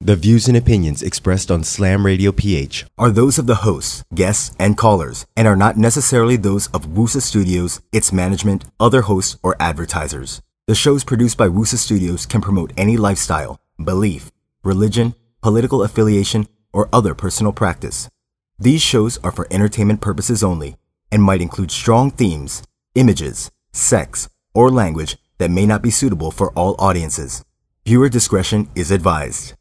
The views and opinions expressed on Slam Radio PH are those of the hosts, guests, and callers, and are not necessarily those of Wusa Studios, its management, other hosts, or advertisers. The shows produced by Wusa Studios can promote any lifestyle, belief, religion, political affiliation, or other personal practice. These shows are for entertainment purposes only and might include strong themes, images, sex, or language that may not be suitable for all audiences. Viewer discretion is advised.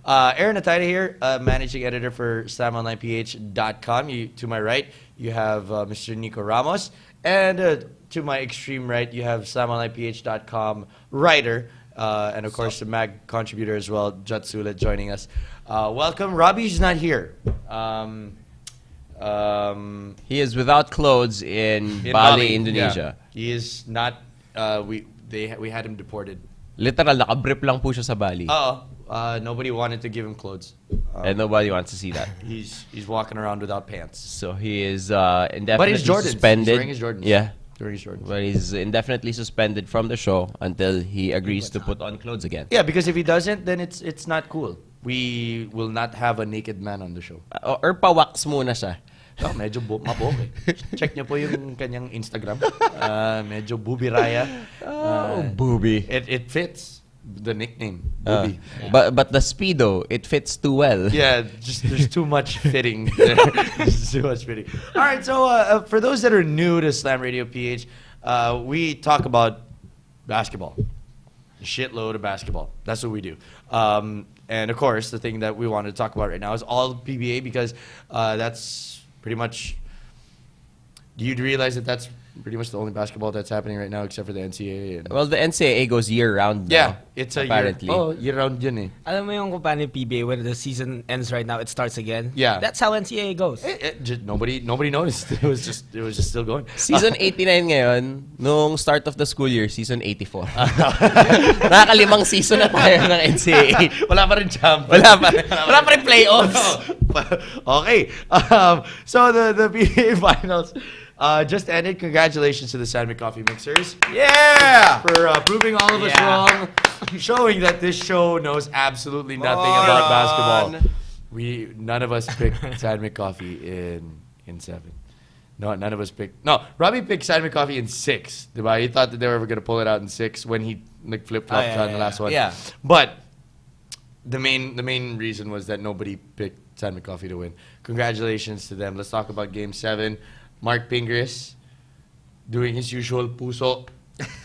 Aaron Atayde here, managing editor for SlamOnlinePH.com. To my right, you have Mr. Nikko Ramos, and to my extreme right, you have SlamOnlinePH.com writer, and of course the mag contributor as well, Jutt Sulit, joining us. Welcome. Robbie's not here. He is without clothes in Bali, Indonesia. Yeah. He is not. We had him deported. Literal, nakabrip lang po siya sa Bali. Nobody wanted to give him clothes. And nobody wants to see that. He's walking around without pants. So he is indefinitely but he's suspended. He's wearing his Jordans. Yeah. Wearing his Jordans. But he's indefinitely suspended from the show until he agrees to put on clothes again. Yeah, because if he doesn't, then it's not cool. We will not have a naked man on the show. Or pa-wax muna siya. Oh, medyo mabog eh. Check niyo po yung kanyang Instagram. Medyo booby raya. Booby. It fits the nickname, booby. But the Speedo, it fits too well. Yeah, just there's too much fitting there. There's too much fitting. All right, so for those that are new to Slam Radio PH, we talk about basketball. A shitload of basketball. That's what we do. And of course, the thing that we want to talk about right now is all PBA because that's pretty much, you'd realize that that's pretty much the only basketball that's happening right now except for the NCAA. Well, the NCAA goes year-round now. Yeah, it's a apparently. Year-round yun eh. Alam mo yung kung paano yung PBA, when the season ends right now, it starts again? Yeah. That's how NCAA goes. Nobody noticed. It was just still going. Season 89 ngayon, nung start of the school year, season 84. Nakakalimang season na tayo ng NCAA. Wala pa rin champ. Wala pa rin playoffs. Okay. So the PBA Finals just ended. Congratulations to the San Coffee Mixers. Yeah! For proving all of us wrong. Showing that this show knows absolutely nothing about basketball. None of us picked San Coffee in 7. No, none of us picked. No, Robbie picked San Coffee in 6. Diba? He thought that they were going to pull it out in 6 when he flip-flopped on the last one. Yeah. But the main reason was that nobody picked San Coffee to win. Congratulations to them. Let's talk about Game 7. Mark Pingris doing his usual puso.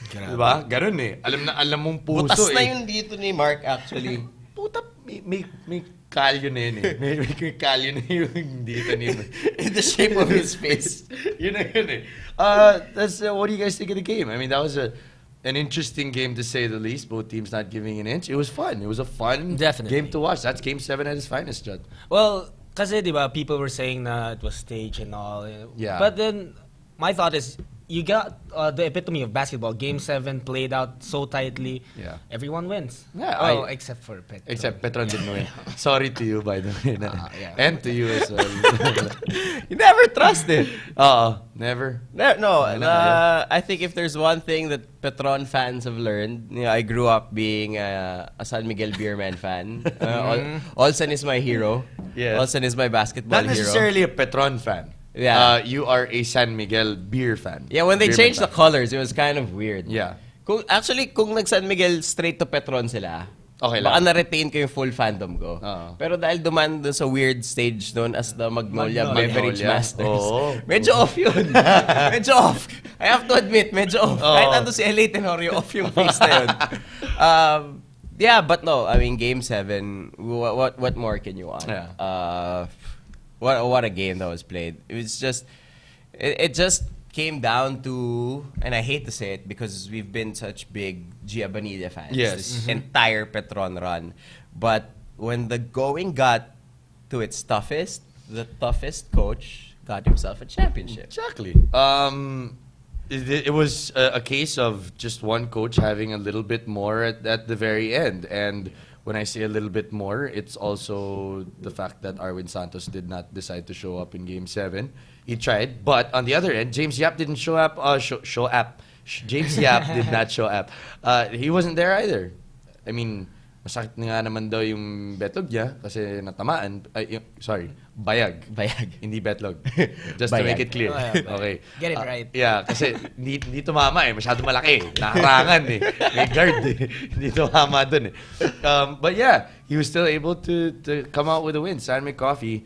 Diba? Ganun eh. Alam mong puso Butas eh. na yun dito ni Mark actually. Puta, may kalyo na yun eh. May kalyo na yung dito niya. In the shape of his face. Yun eh. What do you guys think of the game? I mean, that was an interesting game to say the least. Both teams not giving an inch. It was fun. It was a fun game to watch. That's Game 7 at its finest, Judd. Well, kasi diba, people were saying na it was staged and all. Yeah. But then, my thought is, you got the epitome of basketball. Game 7 played out so tightly. Yeah. Everyone wins. Yeah, except for Petron. Except Petron didn't win. Sorry to you, by the way. Yeah. And to you as well. You never trusted. Never. No. I think if there's one thing that Petron fans have learned, I grew up being a San Miguel Beerman fan. Olsen is my hero. Yes. Olsen is my basketball Not necessarily a Petron fan. Yeah. You are a San Miguel beer fan. Yeah, when they Beerman changed fan. the colors, it was kind of weird. Yeah. Kung nag-San Miguel straight to Petron sila, okay baka lang. na-retain ko yung full fandom ko. Pero dahil duman dun sa weird stage known as the Magnolia Beverage Masters, medyo off yun. Medyo off. I have to admit, medyo off. Kahit ando si L.A. Tenorio, off yung face na yun. Yeah, but no, I mean, Game 7, what more can you want? Yeah. What a game that was played. It was just, it just came down to, and I hate to say it because we've been such big Gia Bonilla fans this entire Petron run. But when the going got to its toughest, the toughest coach got himself a championship. Exactly. It was a case of just one coach having a little bit more at the very end. And when I say a little bit more, it's also the fact that Arwin Santos did not decide to show up in Game 7. He tried, but on the other end, James Yap didn't show up James Yap did not show up. He wasn't there either. I mean, masakit nga naman daw yung betlog niya kasi natamaan. Sorry, bayag. Hindi betlog. Just to make it clear. Okay. Get it right. Yeah, kasi hindi tumama masyado malaki. Naharangan May guard Hindi tumama dun But yeah, he was still able to come out with a win. San McCoffey,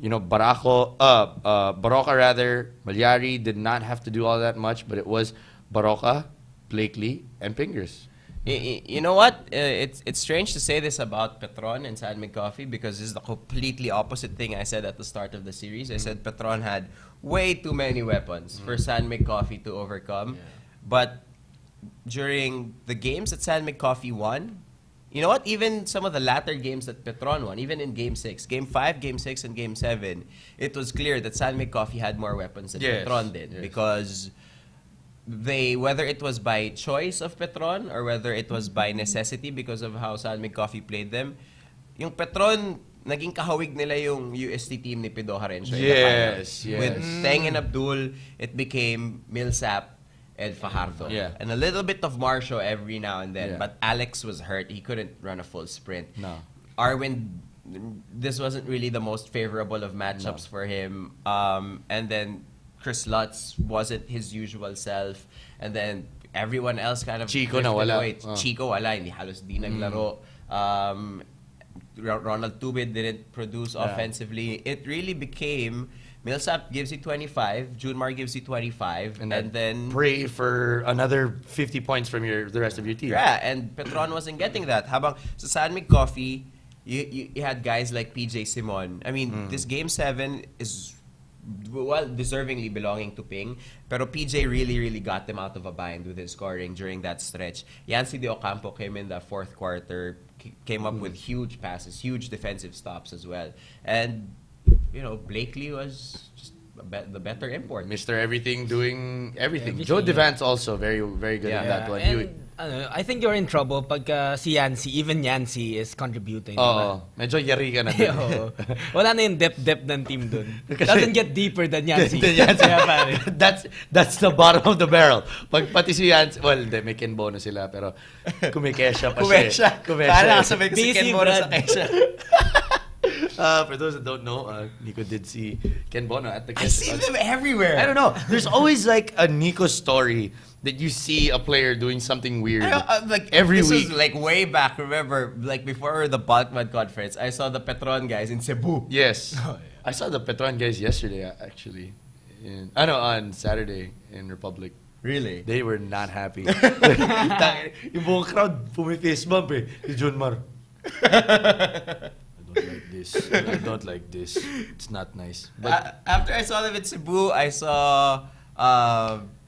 Baroka rather, Malyari did not have to do all that much, but it was Baroka, Blakely, and Pingers. You know what? It's strange to say this about Petron and San McCoffey because this is the completely opposite thing I said at the start of the series. I said Petron had way too many weapons for San McCoffey to overcome. Yeah. But during the games that San McCoffey won, you know what? Even some of the latter games that Petron won, even in Game 6, Game 5, Game 6, and Game 7, it was clear that San McCoffey had more weapons than Petron did because whether it was by choice of Petron or whether it was by necessity because of how San McCoffey played them, yung Petron, naging kahawig nila yung UST team ni Pido Harencio in the finals. With Teng and Abdul, it became Millsap and Fajardo. Yeah. And a little bit of Marcio every now and then. Yeah. But Alex was hurt. He couldn't run a full sprint. No. Arwin, this wasn't really the most favorable of matchups for him. And then Chris Lutz wasn't his usual self. And then everyone else kind of... Chico na wala. Chico wala. Hindi halos di naglaro. Ronald Tubid didn't produce offensively. It really became... Millsap gives you 25, Junmar gives you 25, and then pray for another 50 points from the rest of your team. Yeah, and Petron wasn't getting that. Habang sa San McCoffey, you had guys like PJ Simon. I mean, this Game 7 is deservingly belonging to Ping, pero PJ really got them out of a bind with his scoring during that stretch. Yancy De Ocampo came in the fourth quarter, came up with huge passes, huge defensive stops as well, and Blakely was just the better import. Mr. Everything, doing everything. Joe Devant's also very good in that one. And, I think you're in trouble pag si Yancy, even Yancy is contributing. Medyo yari ka na dun. Wala na yung depth ng team dun. Doesn't get deeper than Yancy. That's the bottom of the barrel. Pag pati si Yancy, well, may Ken Bono sila, pero kumikesha pa siya. Para sabay ko si Ken Bono sa kesha. For those that don't know, Nikko did see Ken Bono at the... I see them everywhere. I don't know. There's always like a Nikko story that you see a player doing something weird every week. This was like way back, remember, like before the Balkman conference, I saw the Petron guys in Cebu. Yes. I saw the Petron guys yesterday, actually. On Saturday in Republic. Really? They were not happy. Yung buong crowd, pumi-face bump si Junmar. I don't like this. It's not nice. But after I saw them in Cebu, I saw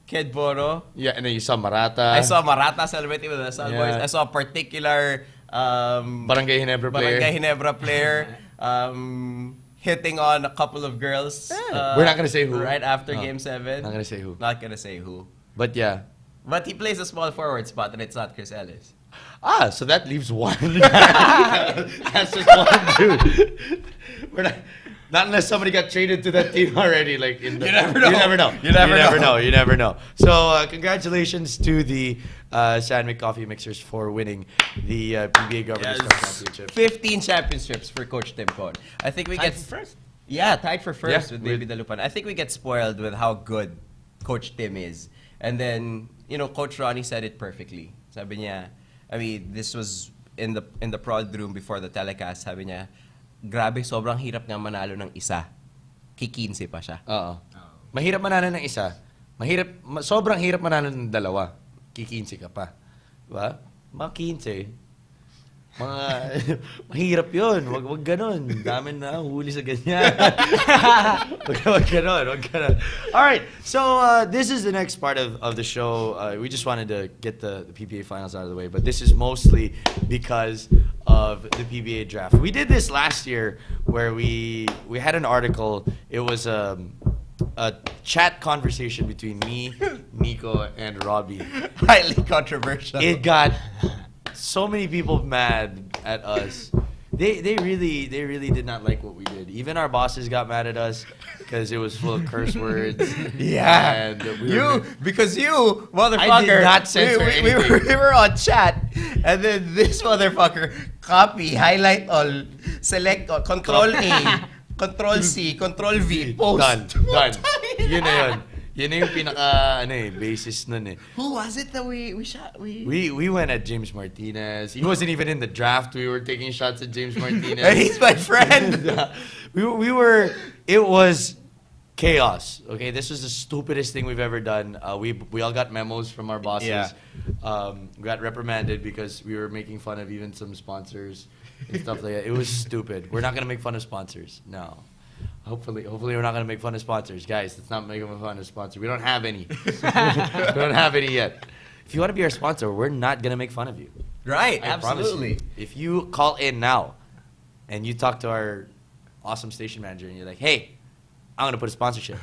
Ken Bono. Yeah, and then you saw Marata. I saw Marata celebrating with the Sun Boys. I saw a particular Barangay Ginebra player hitting on a couple of girls. We're not gonna say who. Right after Game 7. Not gonna say who. Not gonna say who. But yeah. But he plays a small forward spot, and it's not Chris Ellis. So that leaves one. That's just one dude. Not unless somebody got traded to that team already. Like you never know. You never know. So congratulations to the San McCoffey Mixers for winning the PBA Governors Cup Championship. 15 championships for Coach Tim Cohn. I think we tied get for first. Yeah, tied for first with Baby Dalupan. I think we get spoiled with how good Coach Tim is. And then, Coach Ronnie said it perfectly. Sabi niya, I mean, this was in the prod room before the telecast. Sabi niya, grabe, sobrang hirap nga manalo ng isa. Ki-15 pa siya. Oo. Mahirap manalo ng isa. Sobrang hirap manalo ng dalawa. Ki-15 ka pa. Diba? Mga 15. Mahirap yun. Wag ganon. Dami na huli sa ganyan. Wag ganon. Alright, so this is the next part of the show. We just wanted to get the PBA Finals out of the way, but this is mostly because of the PBA Draft. We did this last year where we had an article. It was a chat conversation between me, Nikko, and Robbie. Highly controversial. It got so many people mad at us They really did not like what we did. Even our bosses got mad at us because it was full of curse words. Yeah, and because you motherfucker. I did not censor anything. We were on chat, and then this motherfucker copy, highlight all, select all, Control A, Control C, Control V, post. Done. Yun na yun. Yun na yung pinaka basis nun eh. Who was it that we shot? We went at James Martinez. He wasn't even in the draft. We were taking shots at James Martinez. And he's my friend. we were. It was chaos. Okay, this was the stupidest thing we've ever done. We all got memos from our bosses. Yeah. We got reprimanded because we were making fun of even some sponsors and stuff like that. It was stupid. We're not gonna make fun of sponsors. No. Hopefully we're not gonna make fun of sponsors, guys. Let's not make fun of sponsors. We don't have any. We don't have any yet. If you want to be our sponsor, we're not gonna make fun of you. Right, I promise absolutely. you. If you call in now, and you talk to our awesome station manager, and you're like, "Hey, I'm gonna put a sponsorship.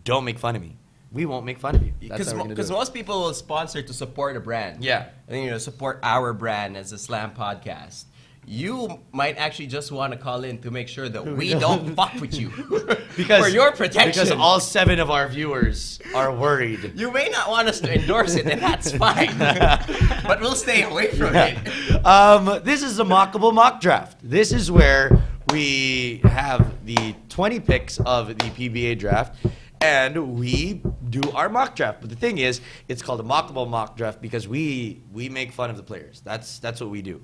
Don't make fun of me." We won't make fun of you. Because most people will sponsor to support a brand. Yeah. And support our brand as a Slam podcast. You might actually just want to call in to make sure that we don't fuck with you. For your protection. Because all 7 of our viewers are worried. You may not want us to endorse it, and that's fine. But we'll stay away from it. This is the Mockable Mock Draft. This is where we have the 20 picks of the PBA Draft, and we do our mock draft. But the thing is, it's called a Mockable Mock Draft because we make fun of the players. That's what we do.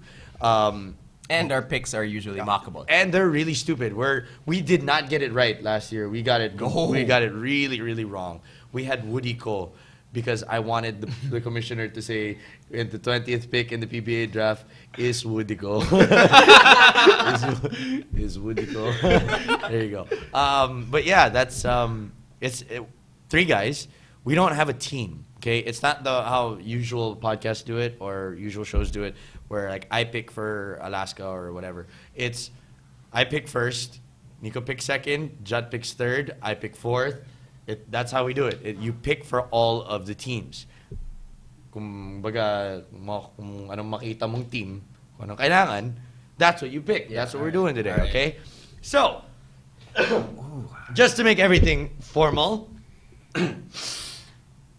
And our picks are usually mockable. And they're really stupid. We did not get it right last year. We got it really, really wrong. We had Woody Ko because I wanted the commissioner to say the 20th pick in the PBA draft is Woody Ko. is Woody Ko. There you go. But yeah, that's it's 3 guys. We don't have a team. Okay, it's not how usual podcasts do it or usual shows do it, where like I pick for Alaska or whatever. It's I pick first, Nikko picks second, Jutt picks third, I pick fourth. That's how we do it. You pick for all of the teams. Kung anong makita mong team, kung anong kailangan, that's what you pick. Yeah, that's what we're doing today. Right. Okay, so just to make everything formal.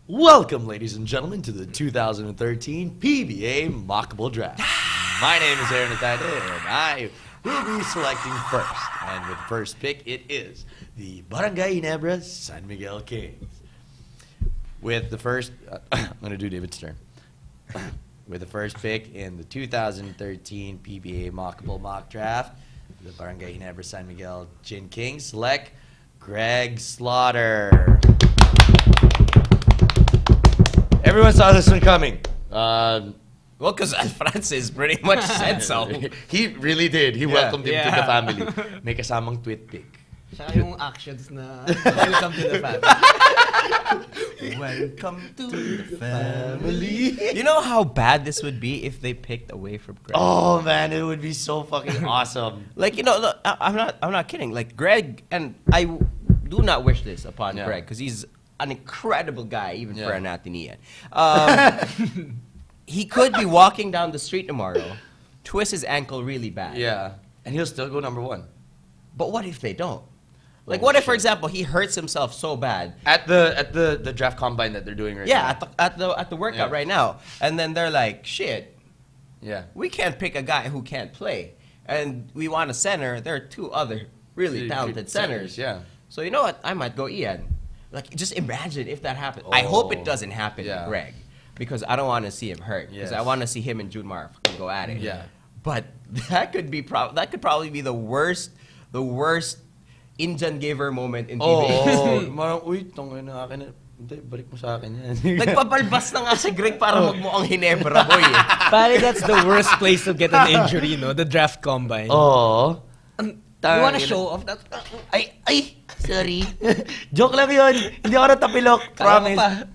Welcome, ladies and gentlemen, to the 2013 PBA Mockable Draft. My name is Atayde, and I will be selecting first. And with the first pick, it is the Barangay Ginebra San Miguel Kings. With the first, I'm going to do David's turn. With the first pick in the 2013 PBA Mockable Mock Draft, the Barangay Ginebra San Miguel Gin Kings select Greg Slaughter. Everyone saw this one coming. Well, because Francis pretty much said so. He really did. He welcomed him to the family. May kasamang tweet pic. Siya yung actions na welcome to the family. Welcome to the family. You know how bad this would be if they picked away from Greg? Oh man, it would be so fucking awesome. Like, look, I'm not kidding. Like Greg, and I do not wish this upon Greg because he's an incredible guy, even for an Atenean. He could be walking down the street tomorrow, twist his ankle really bad. Yeah, and he'll still go number 1. But what if they don't? Like, what if, for example, he hurts himself so bad at the draft combine that they're doing right now? Yeah, at the workout right now, and then they're like, shit. Yeah, we can't pick a guy who can't play, and we want a center. There are 2 other really talented centers. Yeah. So you know what? I might go Ian. Like, just imagine if that happened. I hope it doesn't happen to Greg, because I don't want to see him hurt. Because I want to see him and Junmar go at it. Yeah. But that could probably be the worst Indian giver moment in PBA. Uy, tongin na akin. Hindi, balik mo sa akin yan. Nagpapalbas na nga si Greg para magmukhang Ginebra, boy. Pare, that's the worst place to get an injury, no? The draft combine. Oh. You wanna show off that? Ay, sorry. Joke lang yun. Hindi ako natapilok. Promise.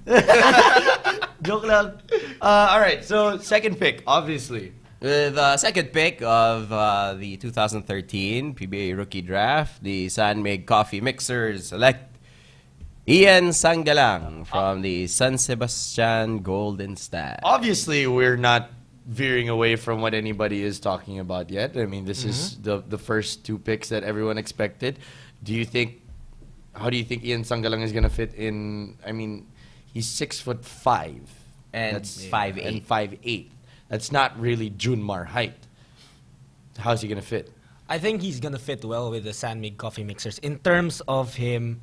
Joke lang. All right, so second pick, obviously. The second pick of the 2013 PBA Rookie Draft, the San Mig Coffee Mixers select Ian Sangalang from the San Sebastian Golden Stars. Obviously, we're not veering away from what anybody is talking about yet. I mean, this is the first two picks that everyone expected. How do you think Ian Sangalang is gonna fit in? I mean, he's 6'5" and that's 5'8". and 5'8". That's not really Junmar height. How's he gonna fit? I think he's gonna fit well with the Sanmig coffee mixers in terms of him,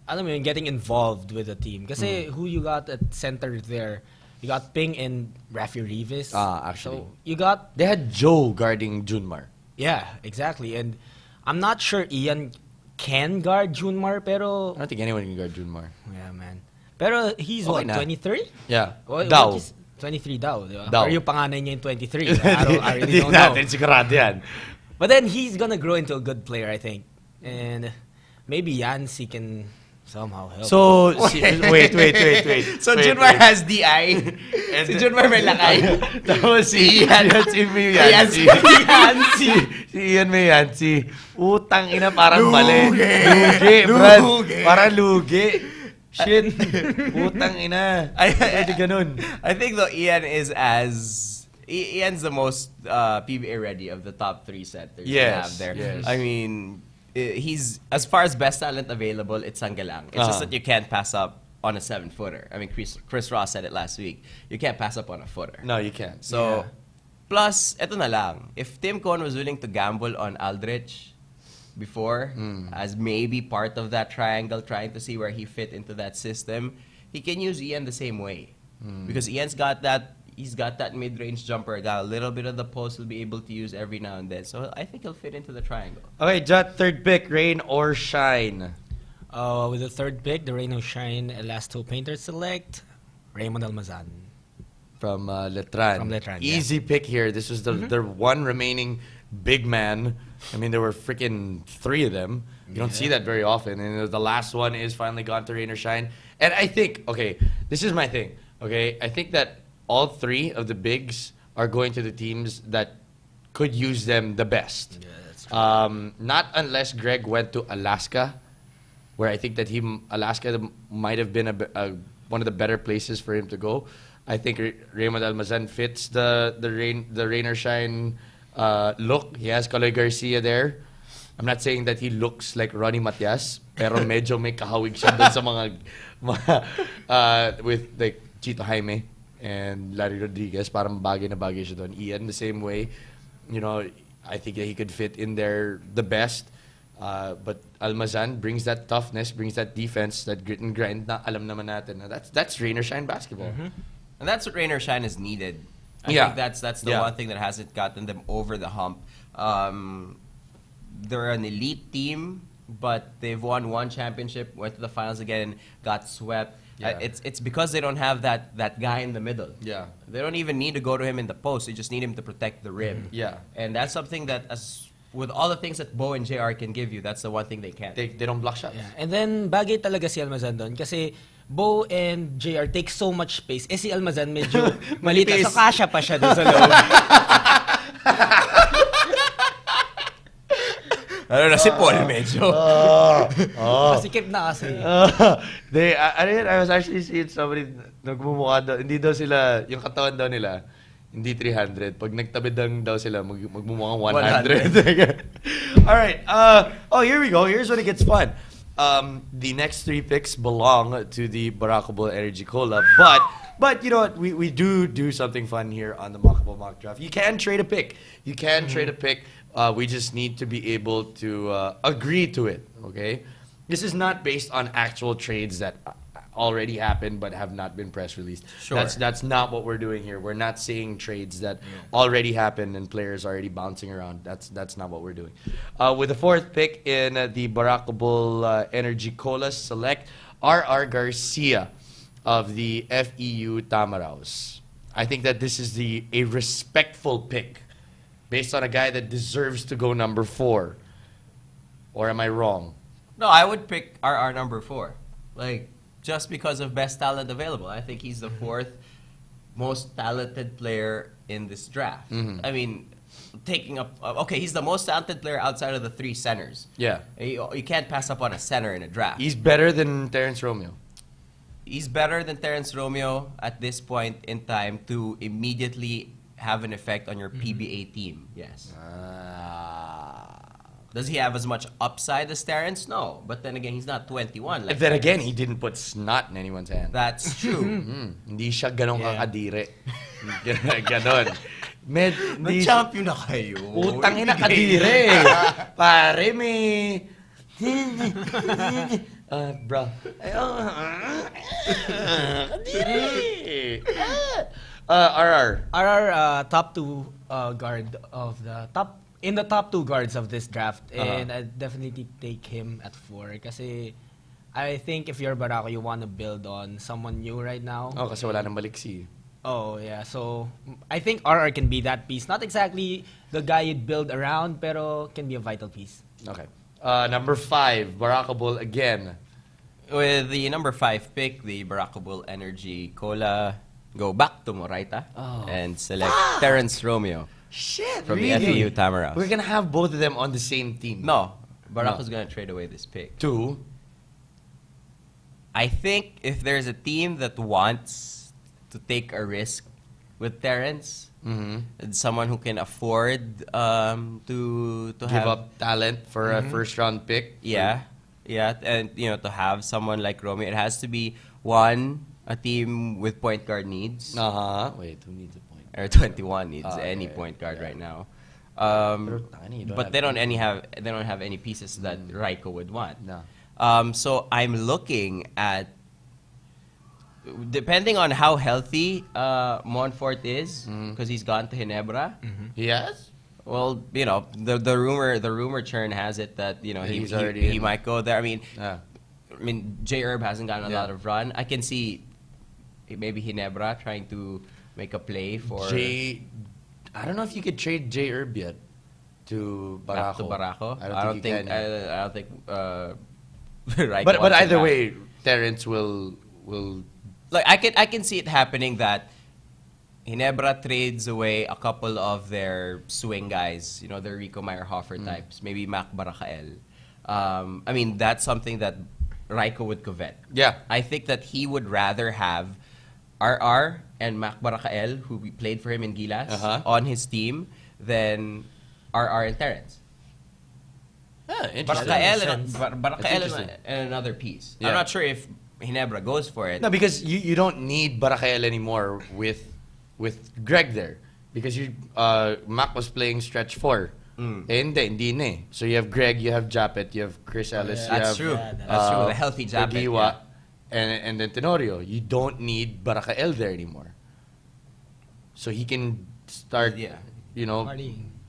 I don't know, getting involved with the team. Kasi who you got at center there? You got Ping and Rafi Rivas. Actually. So you got... They had Joe guarding Junmar. Yeah, exactly. And I'm not sure Ian can guard Junmar, pero... I don't think anyone can guard Junmar. Yeah, man. Pero he's Okay what, na. 23? Yeah. What Daw. is 23 daw, di ba? Daw. Or yung panganay niya yung 23. I really Hindi don't know. natin sigurado yan. But then he's gonna grow into a good player, I think. And maybe Yancy can somehow help. So, wait. So Wait, Junmar wait. has DI. Si Junmar may lakay. Tapos si Yancy may Yancy. Si Ian may Yancy. Utang ina, parang mali. Lugi, Brad. Parang lugi. Shit. Utang ina. Pwede ganun. I think though Ian's the most PBA ready of the top 3 centers we have there. Yes. I mean, he's, as far as best talent available, it's Sangalang. It's just that you can't pass up on a 7-footer. I mean, Chris Ross said it last week. You can't pass up on a footer. No, you can't. So, plus, eto na lang. If Tim Cohn was willing to gamble on Aldrich before, as maybe part of that triangle, trying to see where he fit into that system, he can use Ian the same way. Because Ian's got that mid-range jumper, got a little bit of the post he'll be able to use every now and then. So I think he'll fit into the triangle. Okay, Jutt, third pick, rain or shine? With the third pick, the Rain or Shine Elasto Painter select Raymond Almazan. From Letran. From Letran, Easy pick here. This was their one remaining big man. I mean, there were freaking 3 of them. You don't see that very often. And the last one is finally gone to rain or shine. And I think, okay, this is my thing. Okay, I think that all 3 of the bigs are going to the teams that could use them the best. Yeah, that's true. Not unless Greg went to Alaska, where I think that Alaska might have been one of the better places for him to go. I think Raymond Almazan fits the rain or shine look. He has Kaloy Garcia there. I'm not saying that he looks like Ronnie Matias, pero medyo may kahawig siya dun sa mga with like Chito Jaime and Larry Rodriguez. Parang bagay na bagay siya doon. Ian, the same way. You know, I think that he could fit in there the best. But Almazan brings that toughness, brings that defense, that grit and grind na alam naman natin. That's rain or shine basketball. And that's what rain or shine is needed. I think that's the one thing that hasn't gotten them over the hump. They're an elite team, but they've won 1 championship, went to the finals again, and got swept. Yeah. It's because they don't have that guy in the middle. Yeah. They don't even need to go to him in the post. They just need him to protect the rim. Yeah. And that's something that, with all the things that Bo and JR can give you, that's the one thing they can't. They don't block shots. Yeah. And then, bagay talaga si Almazan doon. Kasi Bo and JR take so much space. Si Almazan medyo maliit. So, kasya pa siya doon sa loob. Ano na si Paul medyo. Masikip na kasi. I was actually seeing somebody nagmumukha daw, hindi daw sila, yung katawan daw nila, hindi 300. Pag nagtabi daw sila, magmumukhang 100. All right. Here we go. Here's when it gets fun. The next 3 picks belong to the Mockable Energy Cola, but you know what? We do something fun here on the Mockable Mock Draft. You can trade a pick. Trade a pick. We just need to be able to agree to it, okay? This is not based on actual trades that already happened but have not been press released. Sure. That's not what we're doing here. We're not seeing trades that already happened and players already bouncing around. That's not what we're doing. With the 4th pick in the Mockable Energy Cola, select R.R. Garcia of the FEU Tamaraos. I think that this is a respectful pick based on a guy that deserves to go number 4. Or am I wrong? No, I would pick RR number 4. Like, just because of best talent available. I think he's the 4th most talented player in this draft. I mean, taking up... okay, he's the most talented player outside of the 3 centers. Yeah. You can't pass up on a center in a draft. He's better than Terrence Romeo. He's better than Terrence Romeo at this point in time to immediately have an effect on your PBA team? Yes. Does he have as much upside as Terrence? No. But then again, he's not 21. Like then again, he didn't put snot in anyone's hand. That's true. Hindi siya ganong kakadire. Ganon. Nag-champion na kayo. Utang ina kadire. Pare, may... bro. Kadire. RR top 2 guard of the top... In the top 2 guards of this draft, and I'd definitely take him at 4. Kasi I think if you're Barako, you want to build on someone new right now. Oh, kasi wala nang maliksi. Oh, yeah. So I think RR can be that piece. Not exactly the guy you'd build around, pero can be a vital piece. Okay. Number 5, Mockable again. With the number 5 pick, the Mockable Energy Cola go back to Moraita and select Terrence Romeo. Shit, from really? the FEU Tamaraws. We're gonna have both of them on the same team. No, Baraka's gonna trade away this pick. 2. I think if there's a team that wants to take a risk with Terrence, and someone who can afford to give have up talent for a first round pick. Yeah, and to have someone like Romeo, it has to be a team with point guard needs. Wait, who needs a point? Or 21 needs any point guard right now. But they don't have any pieces that Raiko would want. No. So I'm looking at, depending on how healthy Monfort is, because he's gone to Ginebra. Yes. Well, the rumor churn has it that he might go there. I mean, J Herb hasn't gotten a lot of run. I can see maybe Ginebra trying to make a play for I don't know if you could trade J Herb yet to Barako. To Barako. I don't think Raiko but either way, Terrence will like I can see it happening that Ginebra trades away a couple of their swing guys, the Rico Meyerhofer types, maybe Mac Barakael. That's something that Raiko would covet. Yeah. I think that he would rather have RR and Mac Barakael, who played for him in Gilas, on his team than RR and Terrence. Interesting. Barakael and another piece. Yeah. I'm not sure if Ginebra goes for it. No, because you don't need Barakael anymore with Greg there. Because Mac was playing stretch 4. Hindi na eh. So you have Greg, you have Japet, you have Chris Ellis, That's true. That's true. The healthy Japet. And then Tenorio. You don't need Barakael there anymore. So he can start,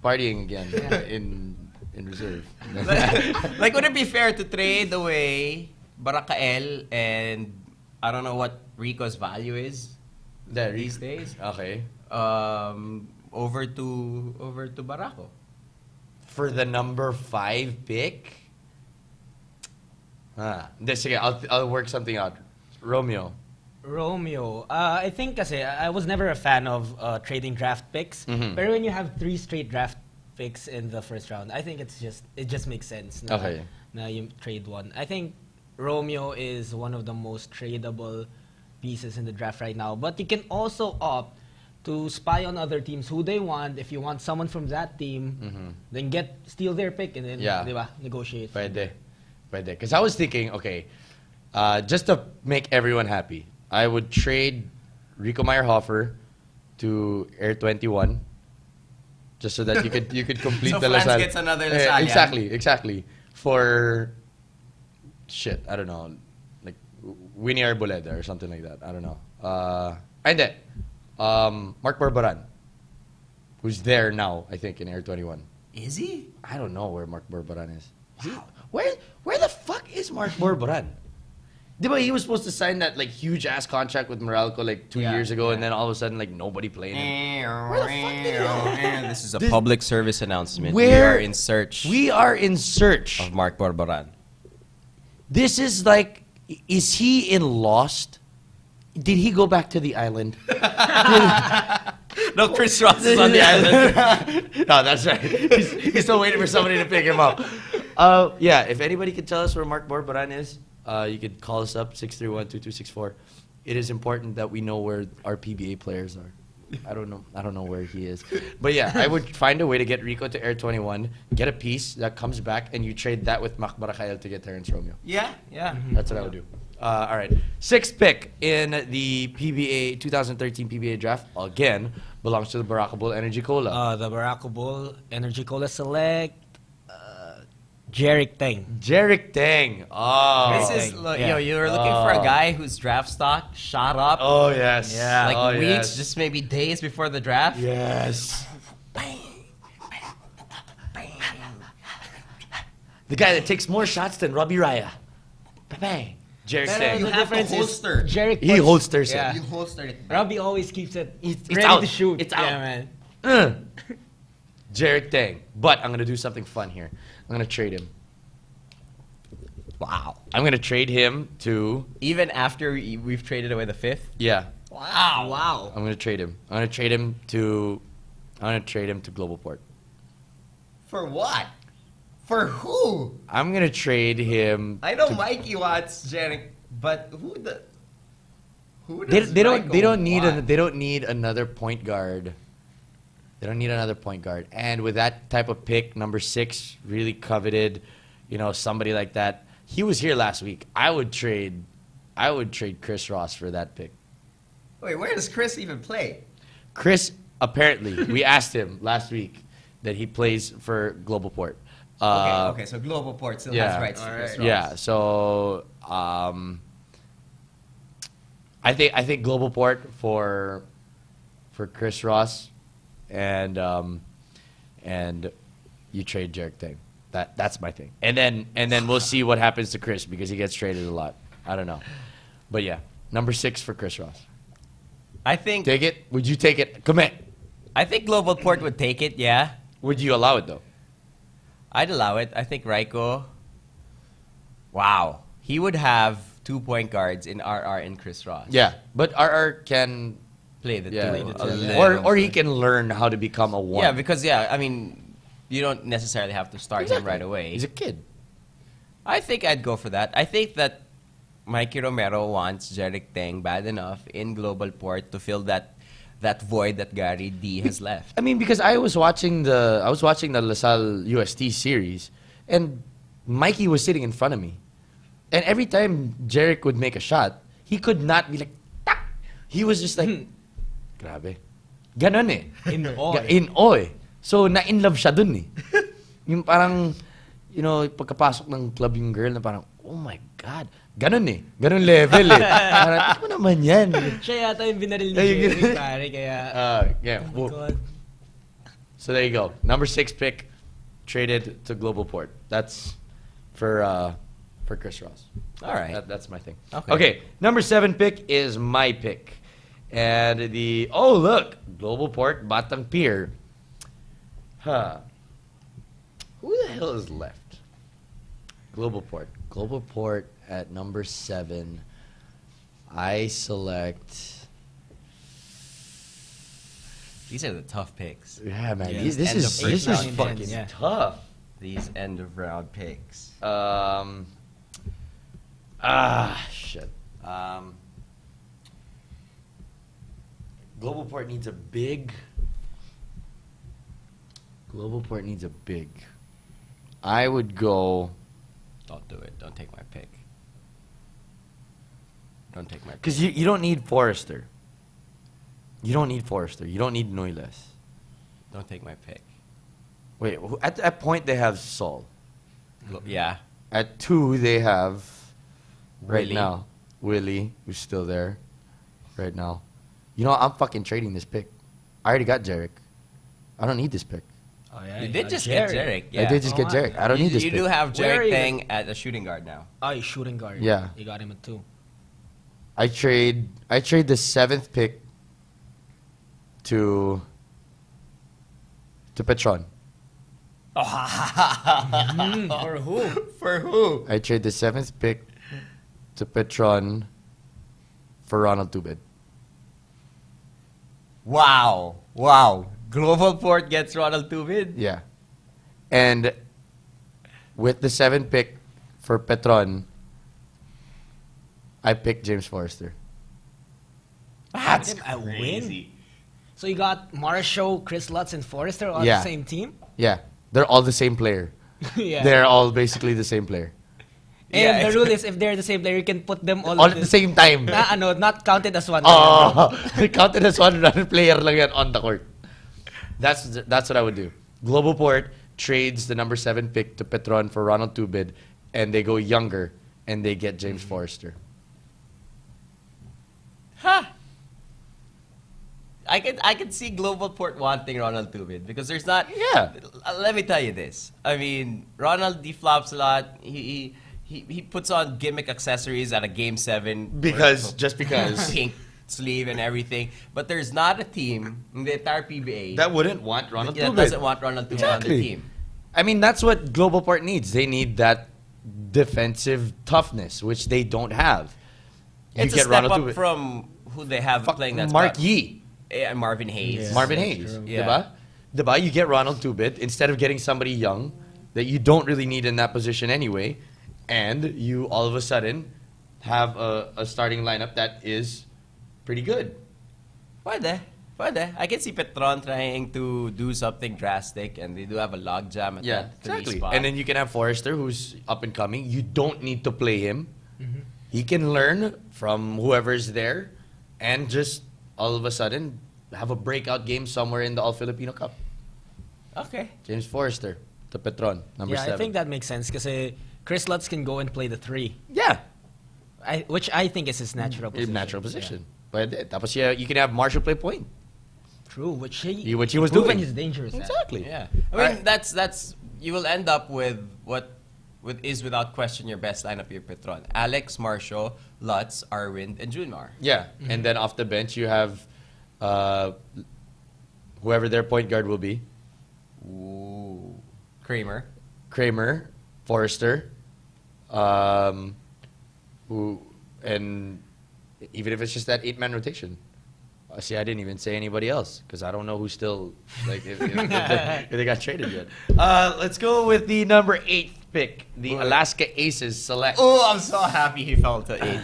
partying again in reserve. Like, would it be fair to trade away Barakael and I don't know what Rico's value is these days? Okay. Over to Barako. For the number 5 pick? Sige, I'll work something out. Romeo. I think kasi I was never a fan of trading draft picks. But when you have 3 straight draft picks in the first round, I think it just makes sense. Now you trade one. I think Romeo is one of the most tradable pieces in the draft right now. But you can also opt to spy on other teams who they want. If you want someone from that team, then steal their pick and then negotiate. Pwede. Because I was thinking, okay, just to make everyone happy, I would trade Rico Meyerhofer to Air 21, just so that you could complete so the France Lasal. Gets another Lasal. Exactly. For shit, I don't know, like Winnie Arboleda or something like that. I don't know. And Mark Barbaran, who's there now, I think, in Air 21. Is he? I don't know where Mark Barbaran is. Wow. Where the fuck is Mark Barbaran? Diba he was supposed to sign that like huge ass contract with Meralco like 2 years ago, and then all of a sudden like nobody played him. Where the fuck did he go? This is a public service announcement. We are in search of Mark Barbaran. This is like, is he in Lost? Did he go back to the island? No, Chris Ross is on the island. No, that's right. He's still waiting for somebody to pick him up. Yeah, if anybody could tell us where Mark Barbaran is, you could call us up, 631-2264. It is important that we know where our PBA players are. I don't know where he is. But yeah, I would find a way to get Rico to Air 21, get a piece that comes back, and you trade that with Macbarakael to get Terrence Romeo. Yeah. That's what I would do. All right. 6th pick in the PBA 2013 PBA draft, again, belongs to the Mockable Energy Cola. The Mockable Energy Cola select Jerick Teng. Jerick Teng. Oh. This is, you were looking for a guy whose draft stock shot up. Oh, yes. Yeah. Like weeks, just maybe days before the draft. Yes. The guy that takes more shots than Robbie Raya. Bang. Jerick Teng. You have to holster. Jerick He holsters it. You holstered it. Robbie always keeps it ready out. to shoot. It's Yeah, out. man. Jerick Teng. But I'm going to do something fun here. I'm going to trade him. Wow. I'm going to trade him to... Even after we've traded away the 5th? Yeah. Wow. I'm going to trade him. I'm going to trade him to Global Port. For what? For who? I'm going to trade him... I know Mikey wants Jerick, but who does They Michael don't need want? they don't need another point guard. They don't need another point guard. And with that type of pick, number 6, really coveted, somebody like that. He was here last week. I would trade Chris Ross for that pick. Wait, where does Chris even play? Chris, apparently, we asked him last week that he plays for Global Port. Okay, so Global Port still has rights to Chris Ross. Yeah, so I think Global Port for Chris Ross, and you trade Jerick Teng. That's my thing. And then we'll see what happens to Chris because he gets traded a lot. I don't know, but yeah, number 6 for Chris Ross. I think Take it? Would you take it? Come in. I think Global Port would take it, yeah. Would you allow it though? I'd allow it. I think Raiko, wow. He would have 2 point guards in RR and Chris Ross. Yeah, but RR can Play the yeah, two. a little- or he can learn how to become a 1. Yeah, because, I mean, you don't necessarily have to start him right away. He's a kid. I think I'd go for that. I think that Mikey Romero wants Jerick Teng bad enough in Global Port to fill that void that Gary D has left. I mean, because I was watching the LaSalle UST series, and Mikey was sitting in front of me, and every time Jerick would make a shot, he could not be like, tak! He was just like, grabe, ganon eh, in oy. So na-in love siya dun eh. Yung parang, pagkapasok ng club yung girl na parang, oh my God, ganon eh, ganon level eh. Parang, ano naman yan? Siya yata yung binaril ni Jerick, pare, kaya... Yeah. Oh my God. So there you go. Number 6 pick, traded to Global Port. That's for Chris Ross. All right. That's my thing. Okay. Number 7 pick is my pick. And look, Global Port, Batang Pier. Who the hell is left? Global Port. Global Port at number 7. I select... These are the tough picks. Yeah, man. Yes. This End is of first round fucking picks. Yeah. tough. These end of round picks. Shit. Global Port needs a big. I would go. Don't do it. Don't take my pick. Don't take my pick. Because you don't need Forrester. You don't need Noiles. Don't take my pick. Wait, at that point they have Sol. Yeah. At 2 they have right Willie. now Willie, who's still there right now. I'm fucking trading this pick. I already got Jerick. I don't need this pick. Oh, yeah, You did just get Jerick. I Yeah. did just get Jerick. I don't need this You pick. do have Where are Jerick you? Teng at a shooting guard now. Oh, he's shooting guard. Yeah. You got him at 2. I trade the 7th pick to Petron. For who? For who? I trade the 7th pick to Petron for Ronald Tubed. Wow. Global Port gets Ronald Tubid. Yeah. And with the 7th pick for Petron, I picked James Forrester. That's I win. So you got Marshall, Chris Lutz, and Forrester on Yeah. the same team? Yeah. They're all the same player. Yeah. They're all basically the same player. And Yeah, the rule is if they're the same player, you can put them all All at the same time. not counted as one. Oh, counted as one player lang yan on the court. That's what I would do. Global Port trades the number 7 pick to Petron for Ronald Tubid, and they go younger, and they get James Forrester. I could see Global Port wanting Ronald Tubid because there's not. Yeah. Let me tell you this. I mean, Ronald deflops a lot. He puts on gimmick accessories at a game 7 Just because. pink sleeve and everything. But there's not a team in the entire PBA That wouldn't want Ronald that Tubid. doesn't want Ronald Tubid on the Exactly. team. I mean, that's what Global Port needs. They need that defensive toughness, which they don't have. It's a step up from who they have playing that Mark spot. Yee. And Marvin Hayes. Yeah. Marvin that's Hayes. true. Yeah. Diba? You get Ronald Tubid instead of getting somebody young that you don't really need in that position anyway, and you all of a sudden have a starting lineup that is pretty good. Pwede. I can see Petron trying to do something drastic, and they do have a logjam at that 3 spot. And then you can have Forrester, who's up and coming. You don't need to play him. He can learn from whoever's there and just all of a sudden have a breakout game somewhere in the All-Filipino Cup. Okay. James Forrester to Petron, number 7. I think that makes sense because Chris Lutz can go and play the 3, Yeah. which I think is his natural position. Natural position. But tapos you can have Marshall play point. True, which he was proven doing. he's dangerous at. Exactly. Yeah. I mean, that's you will end up with what is without question your best lineup here, Petron. Alex, Marshall, Lutz, Arwind, and Junmar. Yeah. And then off the bench you have whoever their point guard will be. Ooh. Kramer. Forrester, who, and even if it's just that 8-man rotation. See, I didn't even say anybody else because I don't know who's still like if they got traded yet. Let's go with the number 8th pick, the Alaska Aces select. Oh, I'm so happy he fell to 8.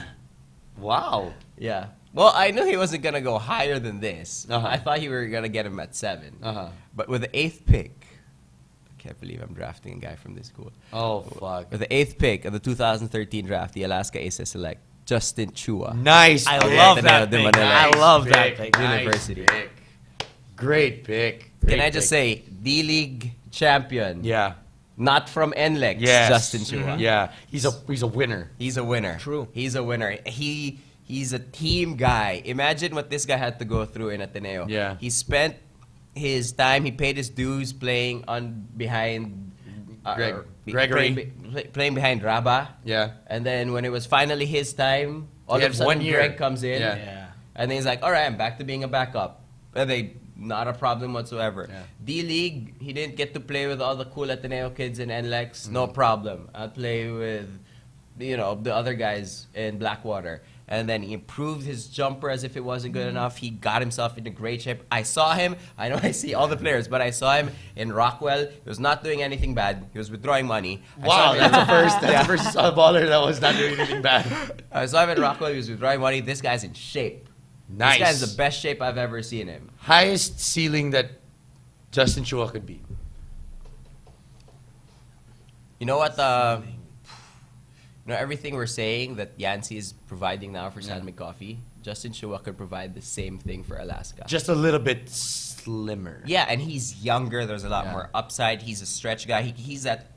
Wow. Yeah. Well, I knew he wasn't gonna go higher than this. Uh-huh. I thought you were gonna get him at 7. Uh-huh. But with the 8th pick, I can't believe I'm drafting a guy from this school. Oh fuck. With the 8th pick of the 2013 draft, the Alaska Aces select Justin Chua. Nice. I pick. love that De pick. Manila. I love that pick. University. Pick. Great pick. Can I just say, D-League champion, Yeah. not from NLEX, Yes. Justin Chua. Yeah. He's a winner. He's a winner. True. He's a winner. He's a team guy. Imagine what this guy had to go through in Ateneo. Yeah. He spent his time, he paid his dues playing behind Gregory. playing behind Raba. Yeah. And then when it was finally his time, all He of a had sudden 1 year. Greg comes in. Yeah. Yeah. And then he's like, all right, I'm back to being a backup. And not a problem whatsoever. Yeah. D-League, he didn't get to play with all the cool Ateneo kids in NLEX. No problem. I'll play with, the other guys in Blackwater. And then he improved his jumper as if it wasn't good enough. He got himself into great shape. I saw him. I know I see all the players, but I saw him in Rockwell. He was not doing anything bad. He was withdrawing money. Wow, that's the first. That's the first baller that was not doing anything bad. I saw him in Rockwell. He was withdrawing money. This guy's in shape. Nice. This guy's the best shape I've ever seen him. Highest ceiling that Justin Chua could be. You know what? Everything we're saying that Yancy is providing now for San Coffee, Justin Chua could provide the same thing for Alaska. Just a little bit slimmer. Yeah, and he's younger. There's a lot Yeah. more upside. He's a stretch guy. He's that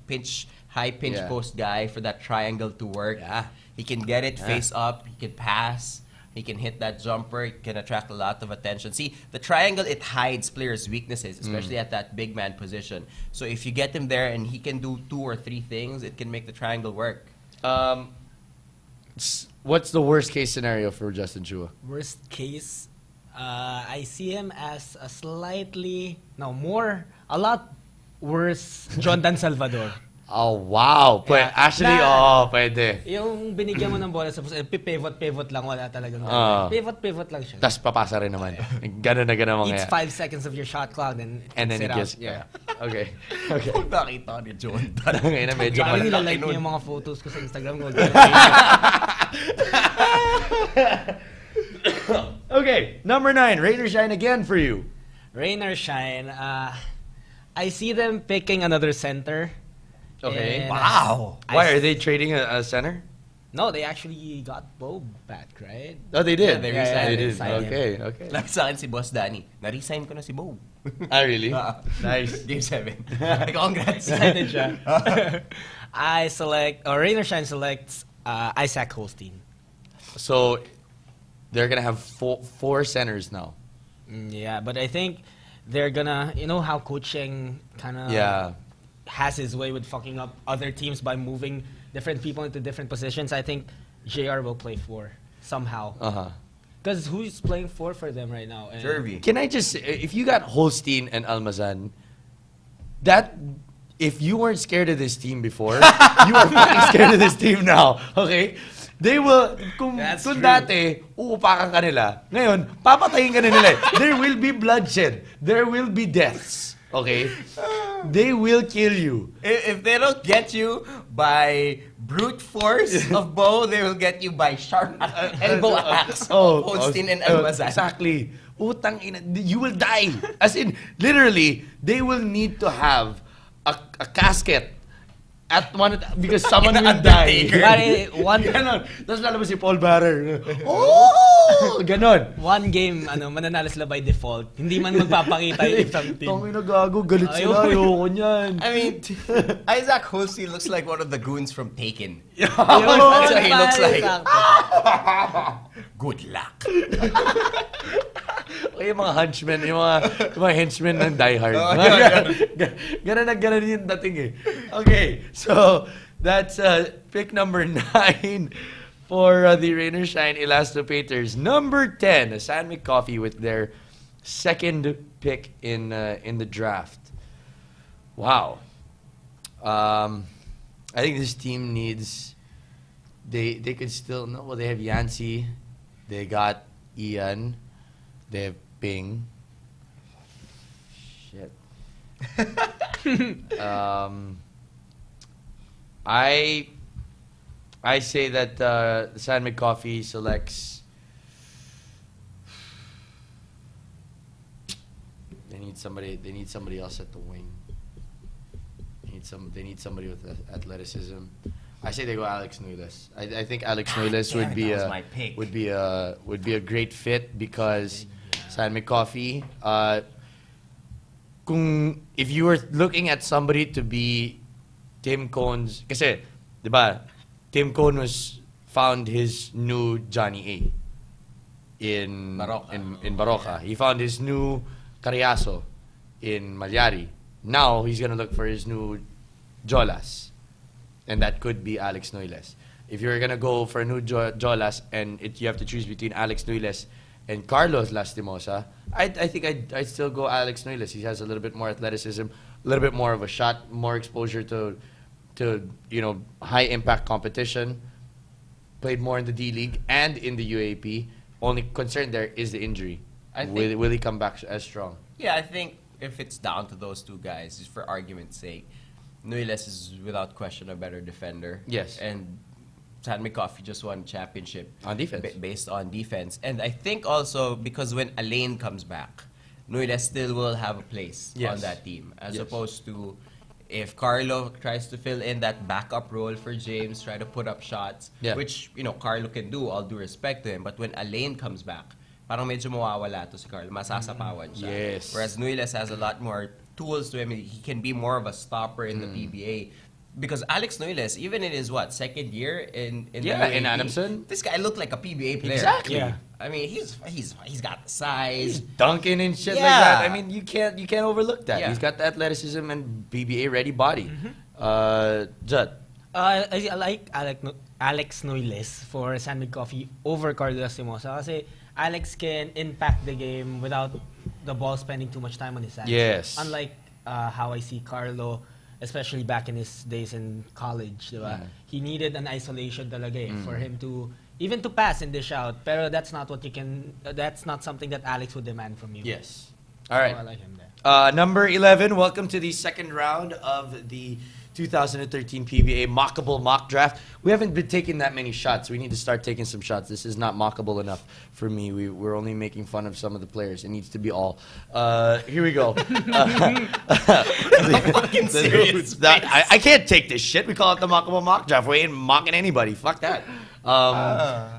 high pinch Yeah. post guy for that triangle to work. Yeah. He can get it Yeah. face up. He can pass. He can hit that jumper. He can attract a lot of attention. See, the triangle, it hides players' weaknesses, especially at that big man position. So if you get him there and he can do 2 or 3 things, it can make the triangle work. What's the worst case scenario for Justin Chua? Worst case, I see him as a lot worse John Dan Salvador. Oh, wow. Yeah. Actually, pwede. Yung binigyan mo ng bola, pivot lang, wala talagang pivot lang siya. Tapos papasa rin naman. Ganun na ganun Eats mga. 5 seconds of your shot clock, then And then it it out. gets, yeah. Okay. Kung nakita ni John, Ngayon na medyo Grabe nila malaki like nun. niya yung mga photos ko sa Instagram ko. Okay, number 9. Rain or shine again for you. Rain or shine, I see them picking another center. Okay. Wow. Why are they trading a center? No, they actually got Bob back, right? Oh, they did. Yeah, they resigned. They did. Signed him. Okay. Like sa akin si Boss Danny, na-resign ko na si Bo. Ah, really? Nice. Game 7. Congrats. Excited siya. I select, or Rain or Shine selects Isaac Holstein. So they're gonna have four centers now. Yeah, but I think they're gonna, you know how coaching kind of has his way with fucking up other teams by moving different people into different positions. I think JR will play 4 somehow. Because who's playing 4 for them right now? Jervy. Can I just say, if you got Holstein and Almazan, that if you weren't scared of this team before, you are fucking scared of this team now. Okay? They will, kung dati, uupakan ka nila. Ngayon, papatayin ka na nila. There will be bloodshed. There will be deaths. Okay? They will kill you. If they don't get you by brute force of Bo, they will get you by sharp elbow attacks of Holstein and Almazan. Exactly. Utang ina, you will die. As in, literally, they will need to have a casket at one because someone will die. Ganon. Tapos lalabas si Paul Barrer. Oh! Ganon. One game, mananalo sila by default. Hindi man magpapakita yung isang team. Tangina gago, galit sila. Ayoko niyan. I mean, Isaac Holstein looks like one of the goons from Taken. That's what he looks like. Good luck. Okay, yung mga henchmen, yung mga henchmen ng Die Hard. Ganon yung dating eh. Okay, so that's pick number 9 for the Rain or Shine Elastopators. Number 10, San McCoffey with their second pick in the draft. Wow. I think this team needs. They could still no. Well, they have Yancy. They got Ian. They have Ping. Shit. I say that San McCoffey selects. They need somebody else at the wing. They need somebody with athleticism. I say they go Alex Nunes. I think Alex Nunes would be a great fit because San McCoffey. If you were looking at somebody to be Tim Cohn's, kasi, diba, Tim Cohn found his new Johnny A in Baroka. He found his new Carriazo in Malyari. Now he's gonna look for his new Jolas, and that could be Alex Nunes. If you're gonna go for a new Jolas and you have to choose between Alex Nunes and Carlos Lastimosa, I think I'd still go Alex Nunes. He has a little bit more athleticism, a little bit more of a shot, more exposure to high impact competition. Played more in the D League and in the UAP. Only concern there is the injury. Will he come back as strong? Yeah, I think if it's down to those two guys, just for argument's sake, Nunes is without question a better defender. Yes. And San McCoffey just won championship on defense. Based on defense. And I think also because when Alain comes back, Nunes still will have a place on that team. As opposed to if Carlo tries to fill in that backup role for James, try to put up shots, which, Carlo can do, all due respect to him. But when Alain comes back, parang medyo mawawala to si Carlo. Masasapawan siya. Yes. Whereas Nunes has a lot more tools to him. He can be more of a stopper in the PBA. Because Alex Nunes, even in his second year in the UAP, in Adamson, this guy looked like a PBA player. Exactly. Yeah. I mean, he's got the size. He's dunking and shit like that. I mean, you can't overlook that. He's got the athleticism and PBA ready body. Judd. I like Alex Nunes for San McCoffey over Carlos Lastimosa kasi Alex can impact the game without the ball spending too much time on his hands. Yes. Unlike how I see Carlo, especially back in his days in college, diba? He needed an isolation talaga for him to even to pass and dish out. Pero that's not something that Alex would demand from you. Yes. All right. So I like him there. Number 11, welcome to the second round of the 2013 PBA Mockable Mock Draft. We haven't been taking that many shots. We need to start taking some shots. This is not mockable enough for me. We're only making fun of some of the players. It needs to be all. Here we go. Fucking serious. I can't take this shit. We call it the Mockable Mock Draft. We ain't mocking anybody. Fuck that.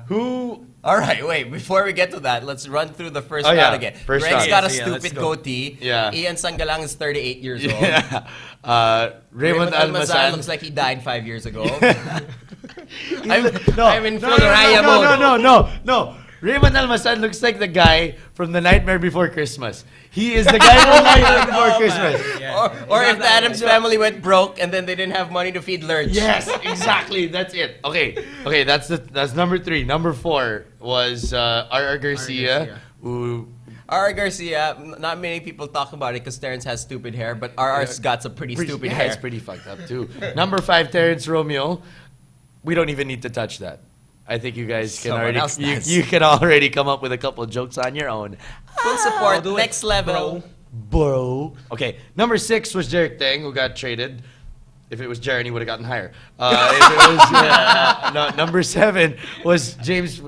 Who... All right, wait. Before we get to that, let's run through the first round again. First Greg's round. got a Yeah, stupid goatee. Yeah. Ian Sangalang is 38 years old. Yeah. Raymond Almazan Almazan looks like he died 5 years ago. I'm in Floraya mode. No. Raymond Almazan looks like the guy from The Nightmare Before Christmas. He is the guy from The Nightmare Before Christmas. Yeah. Or if the Addams family went broke and then they didn't have money to feed Lurch. Yes, exactly. That's it. Okay. That's number 3. Number 4 was R.R. Garcia, who. R.R. Garcia, not many people talk about it because Terrence has stupid hair, but R.R.'s got some pretty stupid hair. It's pretty fucked up too. Number 5, Terrence Romeo. We don't even need to touch that. I think you guys can Someone else already does. you can already come up with a couple of jokes on your own. Full support, I'll do it, next level. Bro. Okay, number 6 was Derek Teng, who got traded. If it was Jaren, he would have gotten higher. Number 7 was James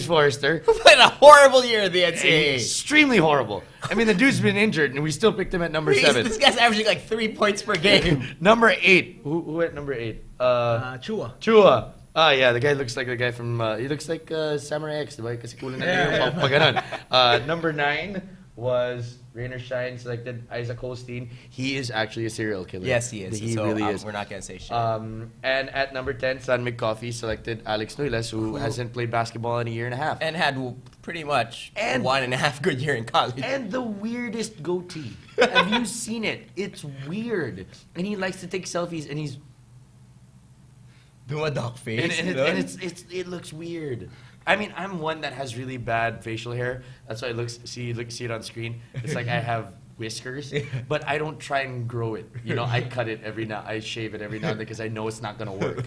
Forrester. Who played a horrible year in the NCAA. Extremely horrible. I mean, the dude's been injured, and we still picked him at number 7. This guy's averaging like 3 points per game. Number 8. Who at number 8? Chua. Ah, yeah, the guy looks like the guy from, he looks like Samurai X, diba? Kasi kulay na yung pag ganun. Number 9 was Rainer Shine, selected Isaac Holstein. He is actually a serial killer. Yes, he is. He So, really is. We're not going to say shit. And at number 10, San McCoffey selected Alex Nuiles, who hasn't played basketball in a year and a half. And had pretty much And- 1.5 good year in college. And the weirdest goatee. Have you seen it? It's weird. And he likes to take selfies, and he's Do a dog face. and it looks weird. I mean, I'm one that has really bad facial hair. That's why it see it on screen. It's like I have whiskers, but I don't try and grow it. You know, I cut it I shave it every now and then because I know it's not gonna work.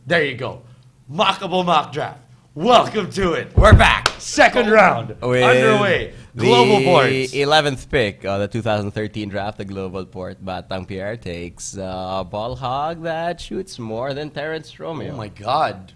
There you go, Mockable Mock Draft. Welcome to it. We're back. Second round underway. Global Ports. 11th pick of the 2013 draft, the Global Port Batang Pierre takes a ball hog that shoots more than Terrence Romeo. Oh my God.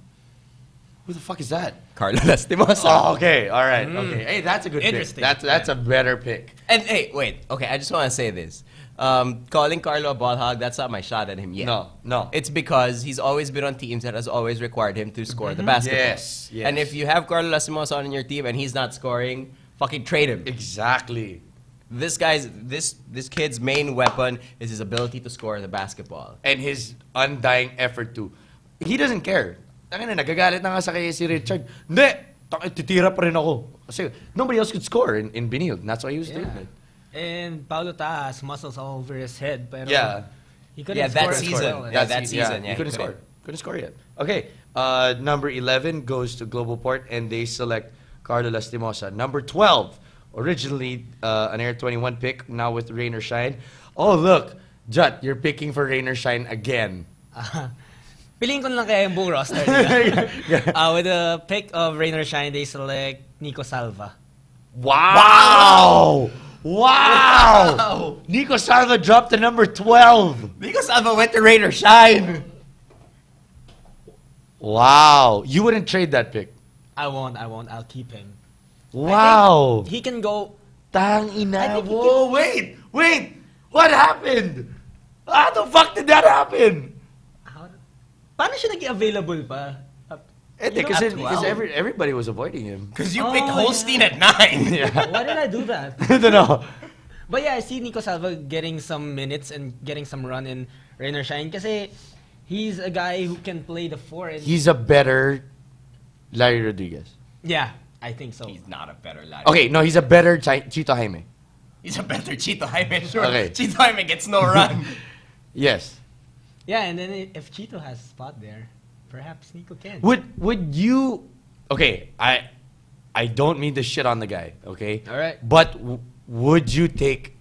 Who the fuck is that? Carlo Lastimosa. Oh, okay. All right. Okay. Hey, that's a good pick. Interesting. That's a better pick. And hey, wait. Okay, I just want to say this. Calling Carlo a ball hog, that's not my shot at him yet. No. It's because he's always been on teams that has always required him to score the basketball. Yes. And if you have Carlo Lastimosa on your team and he's not scoring, fucking trade him. Exactly. This kid's main weapon is his ability to score the basketball. And his undying effort to. He doesn't care. Tangina, nagagalit na nga sa kay si Richard. Hindi! Titira pa rin ako. Kasi nobody else could score in Benil. And that's why he was doing it. And Paulo Ta has muscles all over his head. Pero Yeah. he couldn't that score season. well, Yeah, that season. He Yeah, couldn't score. Couldn't score yet. Okay. Number 11 goes to Global Port, and they select Carlo Lastimosa. Number 12, originally an Air 21 pick, now with Rainer Shine. Oh, look. Jutt, you're picking for Rainer Shine again. Piliin ko lang kaya yung buong roster nila. With the pick of Rainer Shine, they select Nico Salva. Wow! Nico Salva dropped to number 12. Nico Salva went to Rainer Shine. Wow. You wouldn't trade that pick. I won't. I'll keep him. Wow. He can go. Tang ina. think he Whoa, wait. What happened? How the fuck did that happen? Paano siya naging available pa? Because At 12. everybody was avoiding him. Because you Oh, picked Holstein yeah. at 9. Yeah. Why did I do that? I don't know. But yeah, I see Nico Salva getting some minutes and getting some run in Rainer Shine kasi he's a guy who can play the 4. And He's a better Larry Rodriguez. yeah, I think so. He's not a better lad. Okay, no, he's a better Chito Jaime. He's a better Chito Jaime. Sure. Okay. Chito Jaime gets no run. Yes. Yeah, and then if Chito has a spot there, perhaps Nico can. Would you? Okay, I don't mean to shit on the guy. Okay. All right. But would you take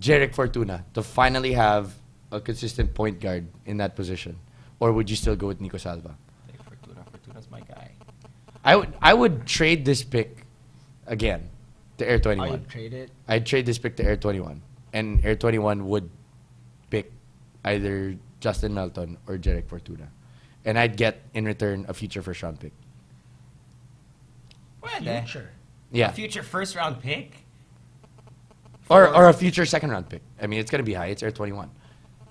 Jerick Fortuna to finally have a consistent point guard in that position, or would you still go with Nico Salva? Fortuna's my guy. I would trade this pick again to Air 21. I'd trade it. I'd trade this pick to Air 21, and Air 21 would pick either Justin Melton or Jeric Fortuna. And I'd get, in return, a future first-round pick. Future. Yeah. A future first-round pick? Or a future second-round pick. I mean, it's going to be high. It's Air 21.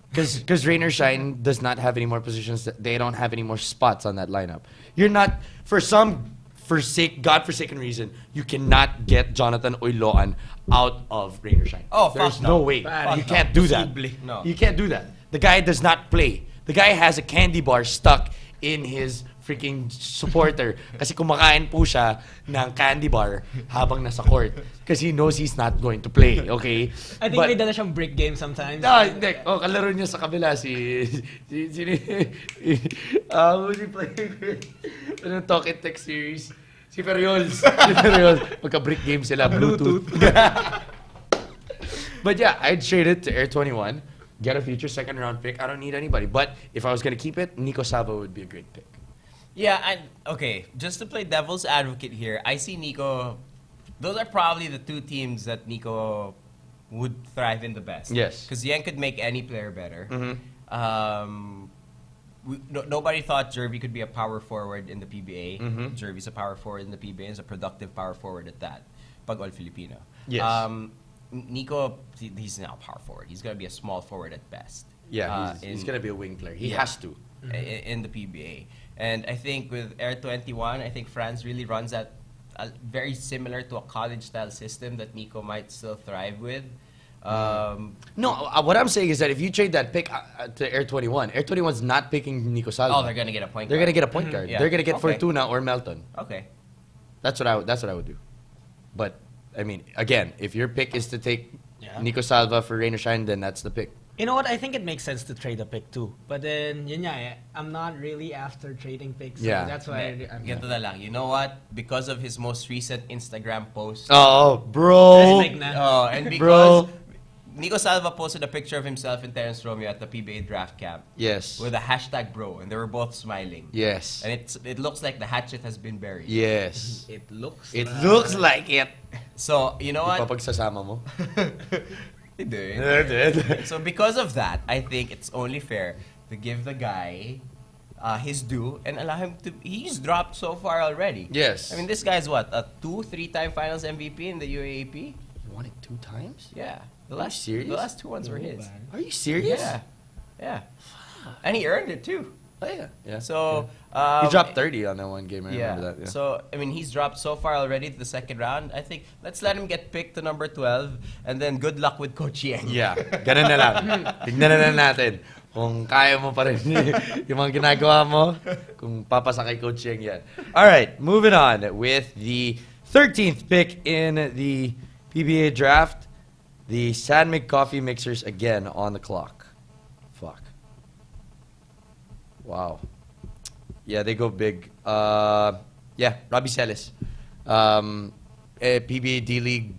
Because Rain or Shine does not have any more positions. They don't have any more spots on that lineup. You're not, for some godforsaken reason, you cannot get Jonathan Oiloan out of Rain or Shine. Oh, There's no way. You can't do that. No. You can't do that. The guy does not play. The guy has a candy bar stuck in his freaking supporter kasi kumakain po siya ng candy bar habang nasa court kasi he knows he's not going to play, okay? I think may dala siyang break game sometimes. No, hindi. Kalaro niya sa kabila who's he playing with? Anong Talk and Text series? Si Ferriols. Magka-break game sila, Bluetooth. But yeah, I'd trade it to Air 21, get a future second-round pick. I don't need anybody. But if I was going to keep it, Nico Salva would be a great pick. Yeah, and okay, just to play devil's advocate here, I see Nico. Those are probably the two teams that Nico would thrive in the best. Yes. Because Yen could make any player better. Mm-hmm. Nobody thought Jervy could be a power forward in the PBA. Mm-hmm. Jervy's a power forward in the PBA. He's a productive power forward at that. Pag all Filipino. Yes. Nico, he's now a power forward. He's going to be a small forward at best. Yeah, he's going to be a wing player. He has to. In the PBA. And I think with Air 21, I think France really runs that very similar to a college-style system that Nico might still thrive with. No, what I'm saying is that if you trade that pick to Air 21, Air 21's not picking Nico Salva. Oh, they're going to get a point guard. They're going to get a point guard. Yeah. They're going to get Okay. Fortuna or Melton. Okay. That's what I would do. But, I mean, again, if your pick is to take Yeah. Nico Salva for Rain or Shine, then that's the pick. You know what? I think it makes sense to trade a pick too. But then, yun nga eh, I'm not really after trading picks. So Yeah. that's why I'm Ganito na lang. You know what? Because of his most recent Instagram post. Oh, bro. And because Bro. Nico Salva posted a picture of himself and Terrence Romeo at the PBA Draft camp. Yes. With a hashtag bro, and they were both smiling. Yes. And it looks like the hatchet has been buried. Yes. It looks Looks like it. So, you know what? Ipapagsasama mo. Hindi. So because of that, I think it's only fair to give the guy his due and allow him to. He's dropped so far already. Yes. I mean, this guy's what, a 2-3-time Finals MVP in the UAAP? You won it 2 times? Yeah. Are you serious? The last 2 ones were his. Are you serious? Yeah. Yeah. And he earned it too. Oh, yeah. Yeah. So He dropped 30 on that one game. I yeah. remember that. Yeah. So I mean, he's dropped so far already to the second round. I think let's let him get picked to number 12, and then good luck with Coach Yang. Yeah, ganun na lang. Tignan na lang natin kung kaya mo pa rin yung mga ginagawa mo, kung papasa kay Coach Yang yan. All right, moving on with the 13th pick in the PBA Draft. The San Mig Coffee Mixers again on the clock. Fuck. Wow. Yeah, they go big. Yeah, Robbie Celis. A PBA D-League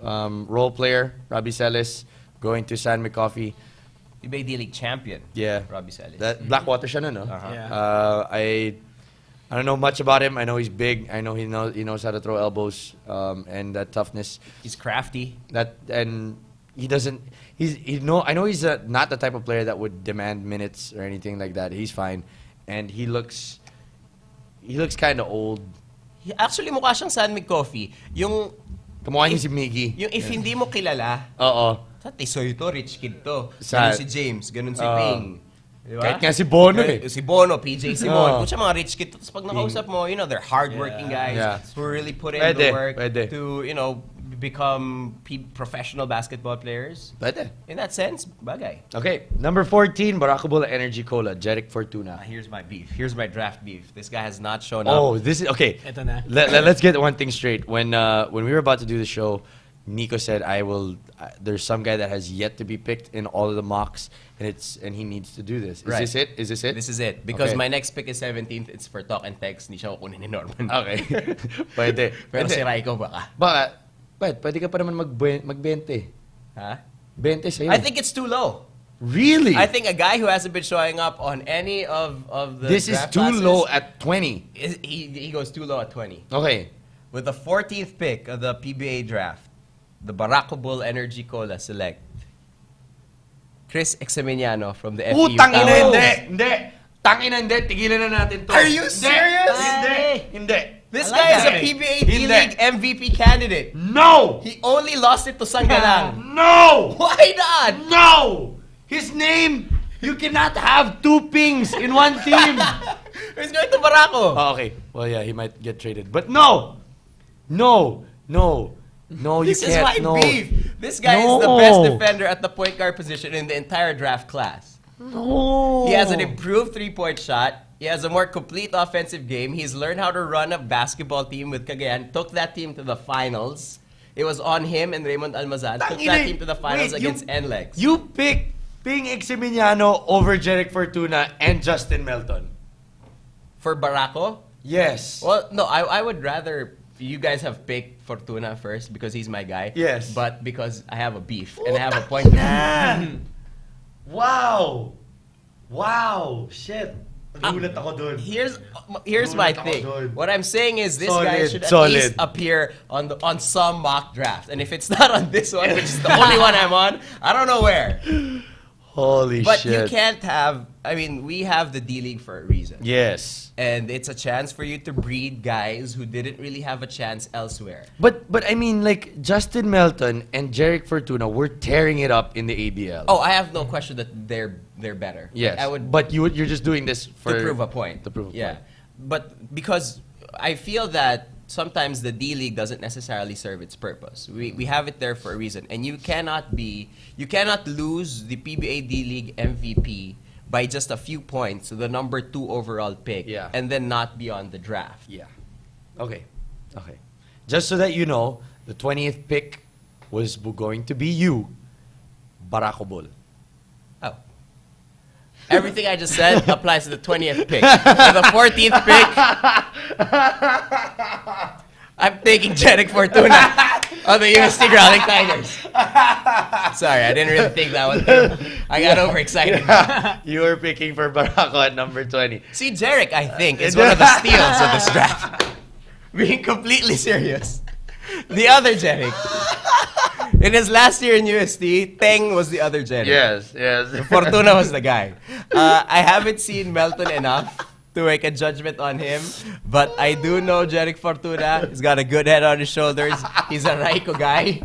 role player, Robbie Celis, going to San Mig Coffee. PBA D-League champion. Yeah. Robbie Celis. That Blackwater siya no? Uh-huh. Yeah. I don't know much about him. I know he's big. I know he knows how to throw elbows and that toughness. He's crafty. He doesn't. I know he's not the type of player that would demand minutes or anything like that. He's fine, and he looks kind of old. Actually, mukha siyang San Mig Coffee. Yung Kamukha niya si Miggy. Yung if hindi mo kilala, Oo. sa Tisoy to, rich kid to. Sa- Ganun si James, ganun si Ping. Diba? Kahit nga si Bono eh. Si Bono, PJ Simon. Oh. Kung siya mga rich kid, tapos pag nakausap mo, they're hardworking guys Yeah. who really put in the work Pwede. to, become professional basketball players. Pwede. In that sense, bagay. Okay, number 14, Mockable Energy Cola, Jeric Fortuna. Here's my beef. Here's my draft beef. This guy has not shown up. Oh, this is okay. Ito na. Let's get one thing straight. When we were about to do the show, Nico said, there's some guy that has yet to be picked in all of the mocks, and he needs to do this. Is Right. this it? Is this it? This is it. Because Okay. my next pick is 17th. It's for talk and text. Hindi siya kukunin ni Norman. Okay. Pwede. Pero Pwede. si Raiko baka. Baka, pwede ka pa naman mag-20. Ha? 20 sa'yo. I think it's too low. Really? I think a guy who hasn't been showing up on any of the this is draft too classes low at 20. he goes too low at 20. Okay. With the 14th pick of the PBA Draft, the Mockable Energy Cola select Chris Examiniano from the FEU. Tangina, hindi. Tangina, hindi. Tigilan na natin to. Are you serious? Hindi. This guy is a PBA D-League MVP candidate. No! He only lost it to Sangalang. No! Why not? No! His name, you cannot have two pings in one team. He's going to Barako. Oh, okay. Well, yeah, he might get traded. But no! No, you can't. This is my beef. This guy is the best defender at the point guard position in the entire draft class. No. He has an improved three-point shot. He has a more complete offensive game. He's learned how to run a basketball team with Cagayan. Took that team to the finals. It was on him and Raymond Almazan. Took that team to the finals against NLEX. You pick Ping Eximiniano over Jeric Fortuna and Justin Melton. For Barako? Yes. Well, no, I would rather you guys have picked Fortuna first because he's my guy. Yes. But because I have a beef and I have a point of view. Wow. Shit. Nagulat ako dun. Here's my thing. What I'm saying is this guy should at least appear on some mock draft. And if it's not on this one, which is the only one I'm on, I don't know where. Holy but shit. You can't have, I mean, we have the D-League for a reason. Yes. And it's a chance for you to breed guys who didn't really have a chance elsewhere. But I mean, like, Justin Melton and Jeric Fortuna were tearing it up in the ABL. Oh, I have no question that they're better. Yes. Like, I would, but you're just doing this for... to prove a point. To prove a point. But because I feel that sometimes the D-League doesn't necessarily serve its purpose. We have it there for a reason. And you cannot lose the PBA D-League MVP by just a few points to the number 2 overall pick and then not be on the draft. Yeah. Okay. Just so that you know, the 20th pick was going to be you, Barako Bull. Oh. Everything I just said applies to the 20th pick. For the 14th pick, I'm taking Jeric Fortuna on the UST Growling Tigers. Sorry, I didn't really think that one through. I got overexcited. You were picking for Barako at number 20. See, Jeric, I think, is one of the steals of this draft. Being completely serious. The other Jeric. In his last year in UST, Teng was the other Jeric. Yes. Fortuna was the guy. I haven't seen Melton enough to make a judgment on him, but I do know Jeric Fortuna. He's got a good head on his shoulders. He's a Raiko guy.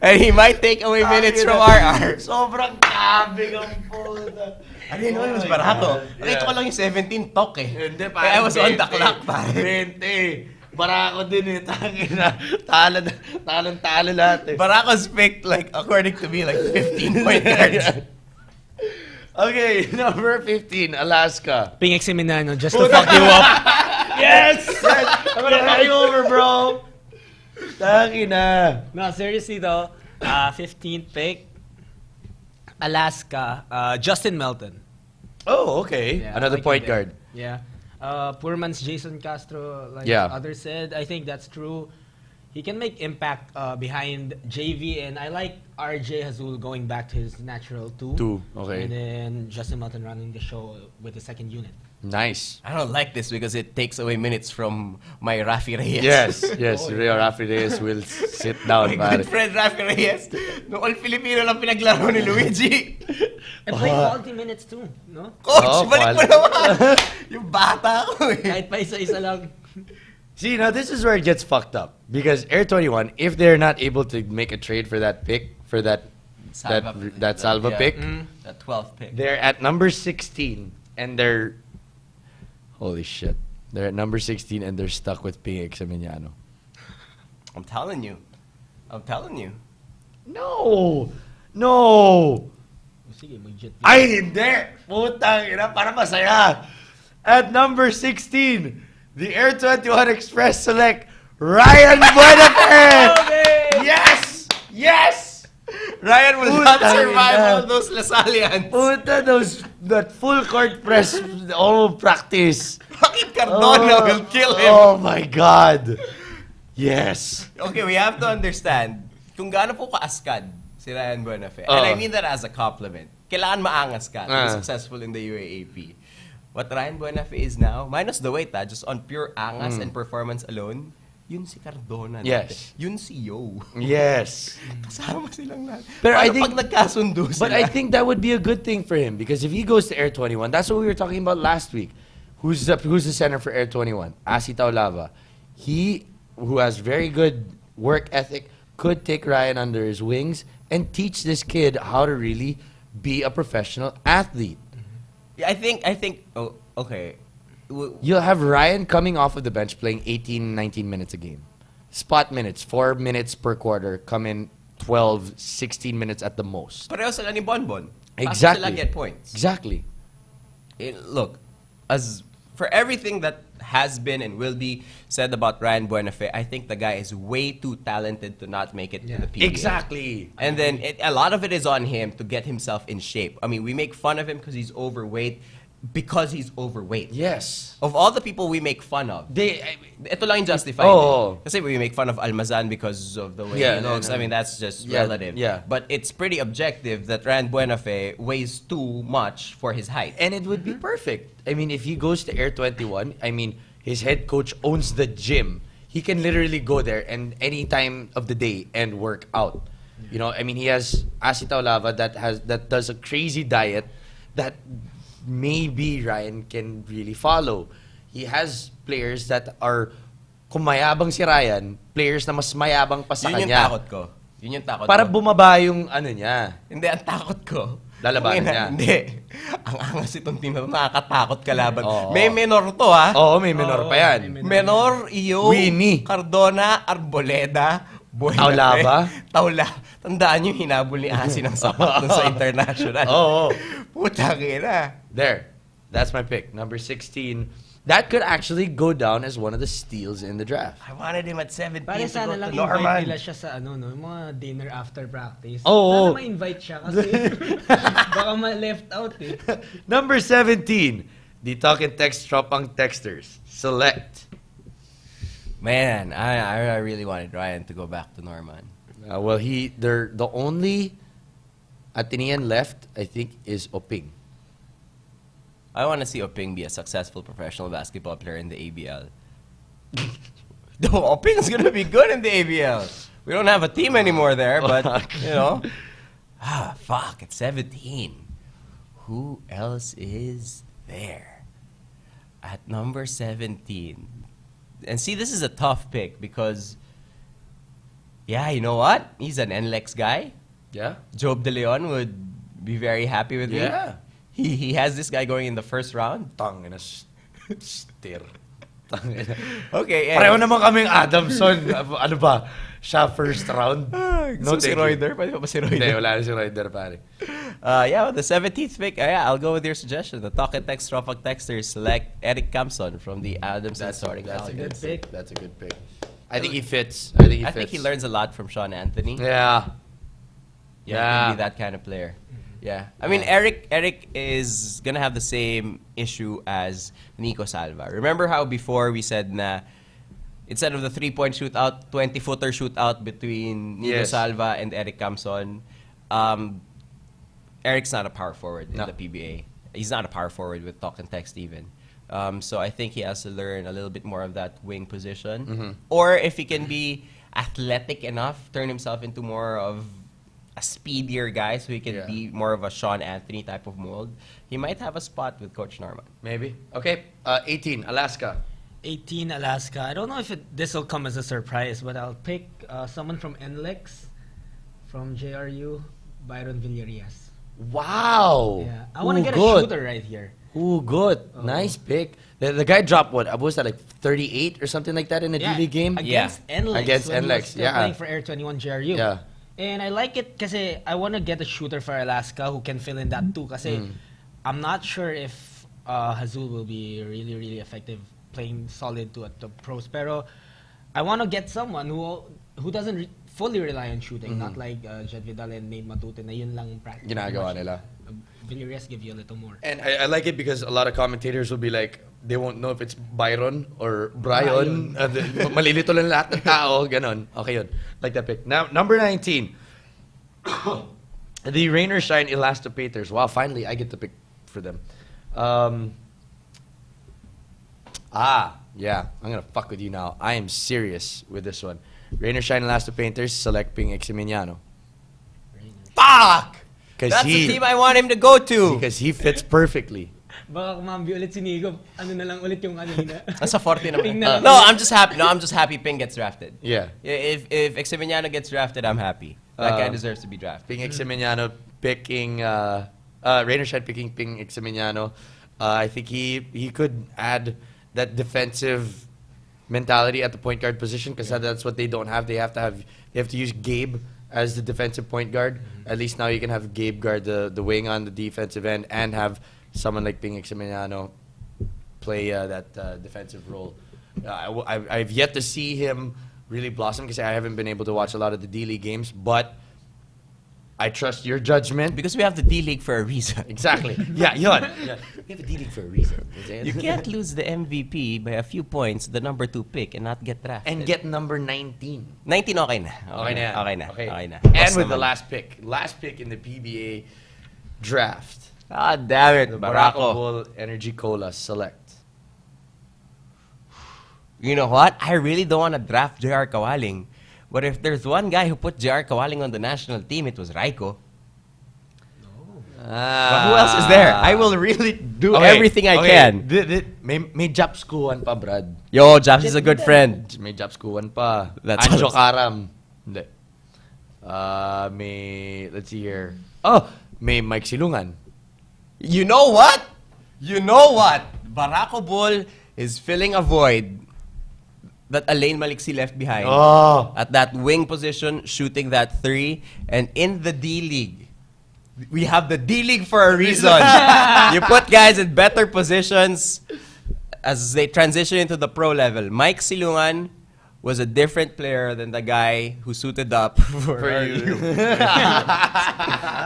And he might take away minutes from RR. Sobrang kabig ang puta. I didn't know he was Barako. Nakita ko lang yung 17 talk eh. Hindi, I was on the clock, pare. 20. Barako din eh. Tangina. Talo lahat eh. Barako's picked, like, according to me, like 15 point guards. Okay, number 15, Alaska. Ping Eximiniano just to fuck you up. Yes! I'm gonna run you over, bro. Tangina. No, seriously though, 15th pick, Alaska, Justin Melton. Oh, okay. Yeah, Another like point guard. Yeah. Poor man's Jason Castro, like others said. I think that's true. He can make impact behind JV, and I like RJ Hazul going back to his natural 2. Okay. And then Justin Melton running the show with the second unit. Nice. I don't like this because it takes away minutes from my Rafi Reyes. Yes. Rio Rafi Reyes will sit down. My good friend Rafi Reyes. Noong all-Filipino lang pinaglaro ni Luigi. And play quality minutes too, no? Coach, balik mo naman. Yung bata ko eh. Kahit pa isa-isa lang. See, now this is where it gets fucked up. Because Air 21, if they're not able to make a trade for that pick, for that Salva pick, that 12th pick. they're at number 16 and they're... Holy shit. They're at number 16 and they're stuck with Ping Examiniano. I'm telling you. No! Sige, mag-jet. Ay, hindi! Putang ina, para masaya. At number 16, the Air 21 Express select Ryan Buenafe! Yes! Ryan will not survive all those Lasalians. Puta, that full court press all practice. Bakit Cardona will kill him? Oh my God. Yes. Okay, we have to understand kung gaano po kaaskad si Ryan Buenafe. And I mean that as a compliment. Kailangan maangas ka to be successful in the UAAP. What Ryan Buenafe is now, minus the weight, just on pure angas and performance alone, yun si Cardona. Yes. Yun si Yo. Yes. Kasama silang lahat. But I Paano think pag nagkasundo sila? But I think that would be a good thing for him because if he goes to Air 21, that's what we were talking about last week. Who's the center for Air 21? Atayde. He, who has very good work ethic, could take Ryan under his wings and teach this kid how to really be a professional athlete. Yeah, I think. Oh, okay. You'll have Ryan coming off of the bench playing 18, 19 minutes a game. Spot minutes, 4 minutes per quarter, come in 12, 16 minutes at the most. Pareho sila ni Bonbon. Exactly. Sila get points. Exactly. Look, as for everything that has been and will be said about Ryan Buenafe, I think the guy is way too talented to not make it to the PBA. Exactly. And then a lot of it is on him to get himself in shape. I mean, we make fun of him because he's overweight. Because he's overweight. Yes. Of all the people we make fun of, ito lang yung justified. Oh. Kasi we make fun of Almazan because of the way he looks. I mean, that's just relative. Yeah. But it's pretty objective that Ryan Buenafe weighs too much for his height. And it would be perfect. I mean, if he goes to Air 21, I mean, his head coach owns the gym. He can literally go there and any time of the day and work out. You know, I mean, he has Atayde that does a crazy diet that maybe Ryan can really follow. He has players that are, kung mayabang si Ryan, players na mas mayabang pa sa Yun yung kanya. takot ko. Yun yung takot Para ko. bumaba yung ano niya. Hindi, ang takot ko. Lalabanan niya. Hindi. Ang angas itong team na ito, nakakatakot kalaban. Oo. May menor to, ha? Oo, may menor pa yan. Menor, Iyo, Winnie. Cardona, Arboleda, Buenafe. Taula ba? Taula. Tandaan nyo, hinabol ni Asi ng sapat dun sa international. Oo. Putang ina. There. That's my pick. Number 16. That could actually go down as one of the steals in the draft. I wanted him at 17 Pare to sana go lang to invite Norman. nila siya sa yung mga dinner after practice. Oo. Sana ma-invite siya kasi baka ma-left out eh. Number 17. The talk and text tropang texters. Select. Man, I really wanted Ryan to go back to Norman. Well, the only Atenean left, I think, is Oping. I want to see Oping be a successful professional basketball player in the ABL. No, Oping's going to be good in the ABL. We don't have a team anymore there, but, you know. Fuck, at 17. Who else is there? At number 17. And see, this is a tough pick because, yeah, you know what? He's an NLEX guy. Yeah? Job De Leon would be very happy with me. Yeah. He has this guy going in the first round. Tangina, stir. Okay. Pareho naman kaming Adamson. Ano ba? Siya first round. No, si Royder. Pwede ba si Royder? Hindi, wala na si Royder, pare. Yeah, the 17th pick. Yeah, I'll go with your suggestion. The Talk and Text Tropag Texters select Eric Campson from the Adamson starting That's a lineup. good pick. That's a good pick. I think he fits. I I think he learns a lot from Sean Anthony. Yeah. Yeah, he can be that kind of player. Yeah. I mean, Eric is going to have the same issue as Nico Salva. Remember how before we said na instead of the 3-point shootout, 20-footer shootout between Nico Salva and Eric Campson, Eric's not a power forward in the PBA. He's not a power forward with talk and text even. So I think he has to learn a little bit more of that wing position. Or if he can be athletic enough, turn himself into more of a speedier guy so he can be more of a Sean Anthony type of mold, he might have a spot with Coach Norman. Maybe. Okay. 18, Alaska. 18, Alaska. I don't know if this will come as a surprise, but I'll pick someone from NLEX, from JRU, Byron Villarias. Wow. Yeah. I want to get a shooter right here. Ooh, good. Nice pick. The guy dropped what? Was that like 38 or something like that in a D-League game? Against NLEX. Against when he was NLEX, still playing for Air 21 JRU. Yeah. And I like it because I want to get a shooter for Alaska who can fill in that too. Because I'm not sure if Hazul will be really, really effective playing solid to at the pros. Pero I want to get someone who doesn't fully rely on shooting. Not like Jed Vidal and Nate Matute na yun lang practice. Ginagawa nila. Villarias give you a little more. And I like it because a lot of commentators will be like, they won't know if it's Byron or Brian. Malilito lang lahat ng tao. Ganon. Okay yun. Like that pick. Now, number 19. The Rain or Shine Elastopaters. Wow, finally I get to pick for them. Yeah, I'm gonna fuck with you now. I am serious with this one. Rain or Shine Last of Painters, select Ping Eximiniano. Fuck! That's he, the team I want him to go to. Because he fits perfectly. Baka kumambi ulit si Nikko. Ano na lang ulit yung kanina. Nasa 40 naman. Ping na lang. No, I'm just happy. No, I'm just happy Ping gets drafted. Yeah. If Eximiniano gets drafted, I'm happy. That guy deserves to be drafted. Ping Eximiniano picking Rain or Shine picking Ping Eximiniano. I think he could add that defensive mentality at the point guard position because that's what they don't have. They have to use Gabe as the defensive point guard. At least now you can have Gabe guard the wing on the defensive end and have someone like Ping Eximiniano play that defensive role. I've yet to see him really blossom because I haven't been able to watch a lot of the D-League games, but I trust your judgment. Because we have the D-League for a reason. Exactly. Yeah, yun. Yeah. We have a D-League for a reason. You can't lose the MVP by a few points, the number 2 pick, and not get drafted. And get number 19. 19, okay na. Okay na. Okay na. And Boss with the naman. last pick in the PBA draft. Ah, damn it, The Barako. Mockable Energy Cola select. You know what? I really don't want to draft J.R. Kawaling. But if there's one guy who put J.R. Kawaling on the national team, it was Raiko. But who else is there? I will really do everything I can. May Japs Kuwan pa, Brad. Yo, Japs is a good friend. May Japs Kuwan pa. That's Anjo awesome. Karam. Hindi. Let's see here. Oh, may Mike Silungan. You know what? You know what? Barako Bull is filling a void that Alain Maliksi left behind. Oh. At that wing position, shooting that 3. And in the D-League, we have the D-League for a reason. You put guys in better positions as they transition into the pro level. Mike Silungan was a different player than the guy who suited up for you.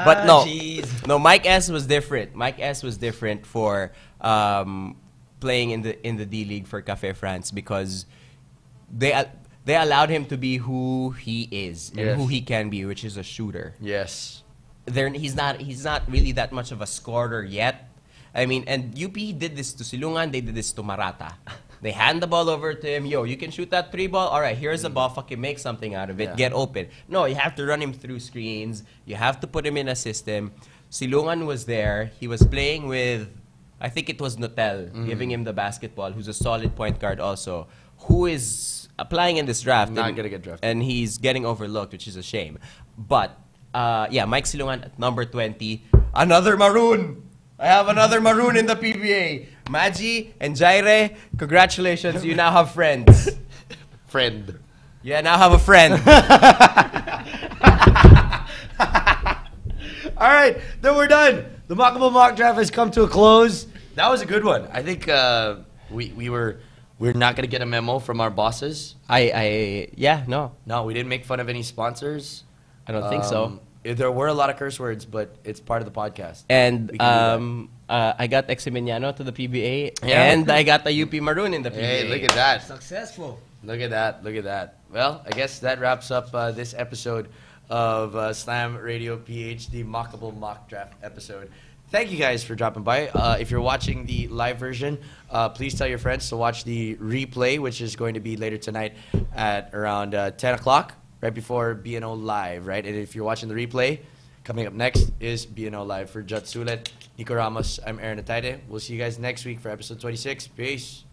But no, Mike S was different. Mike S was different for playing in the D-League for Café France because they allowed him to be who he is and who he can be, which is a shooter. Yes. He's not really that much of a scorer yet. I mean, and UP did this to Silungan, they did this to Marata. They hand the ball over to him. Yo, you can shoot that 3 ball? All right, here's the ball. Fucking make something out of it. Yeah. Get open. No, you have to run him through screens. You have to put him in a system. Silungan was there. He was playing with, I think it was Notel, giving him the basketball, who's a solid point guard also, who is applying in this draft. Not gonna get drafted. And he's getting overlooked, which is a shame. But, yeah, Mike Silungan at number 20. Another maroon! I have another maroon in the PBA. Maji and Jaire, congratulations. You now have friends. Friend. You now have a friend. All right, then we're done. The Mockable Mock Draft has come to a close. That was a good one. I think we're not gonna get a memo from our bosses. Yeah, no. No, we didn't make fun of any sponsors. I don't think so. There were a lot of curse words, but it's part of the podcast. And We can I got Eximiniano to the PBA, Yeah. and I got the UP Maroon in the PBA. Hey, look at that. Successful. Look at that. Look at that. Well, I guess that wraps up this episode of Slam Radio PH, the Mockable Mock Draft episode. Thank you guys for dropping by. If you're watching the live version, please tell your friends to watch the replay, which is going to be later tonight at around 10 o'clock, right before BNO Live, right? And if you're watching the replay, coming up next is BNO Live for Jutt Sulit, Nikko Ramos. I'm Aaron Atayde. We'll see you guys next week for episode 26. Peace.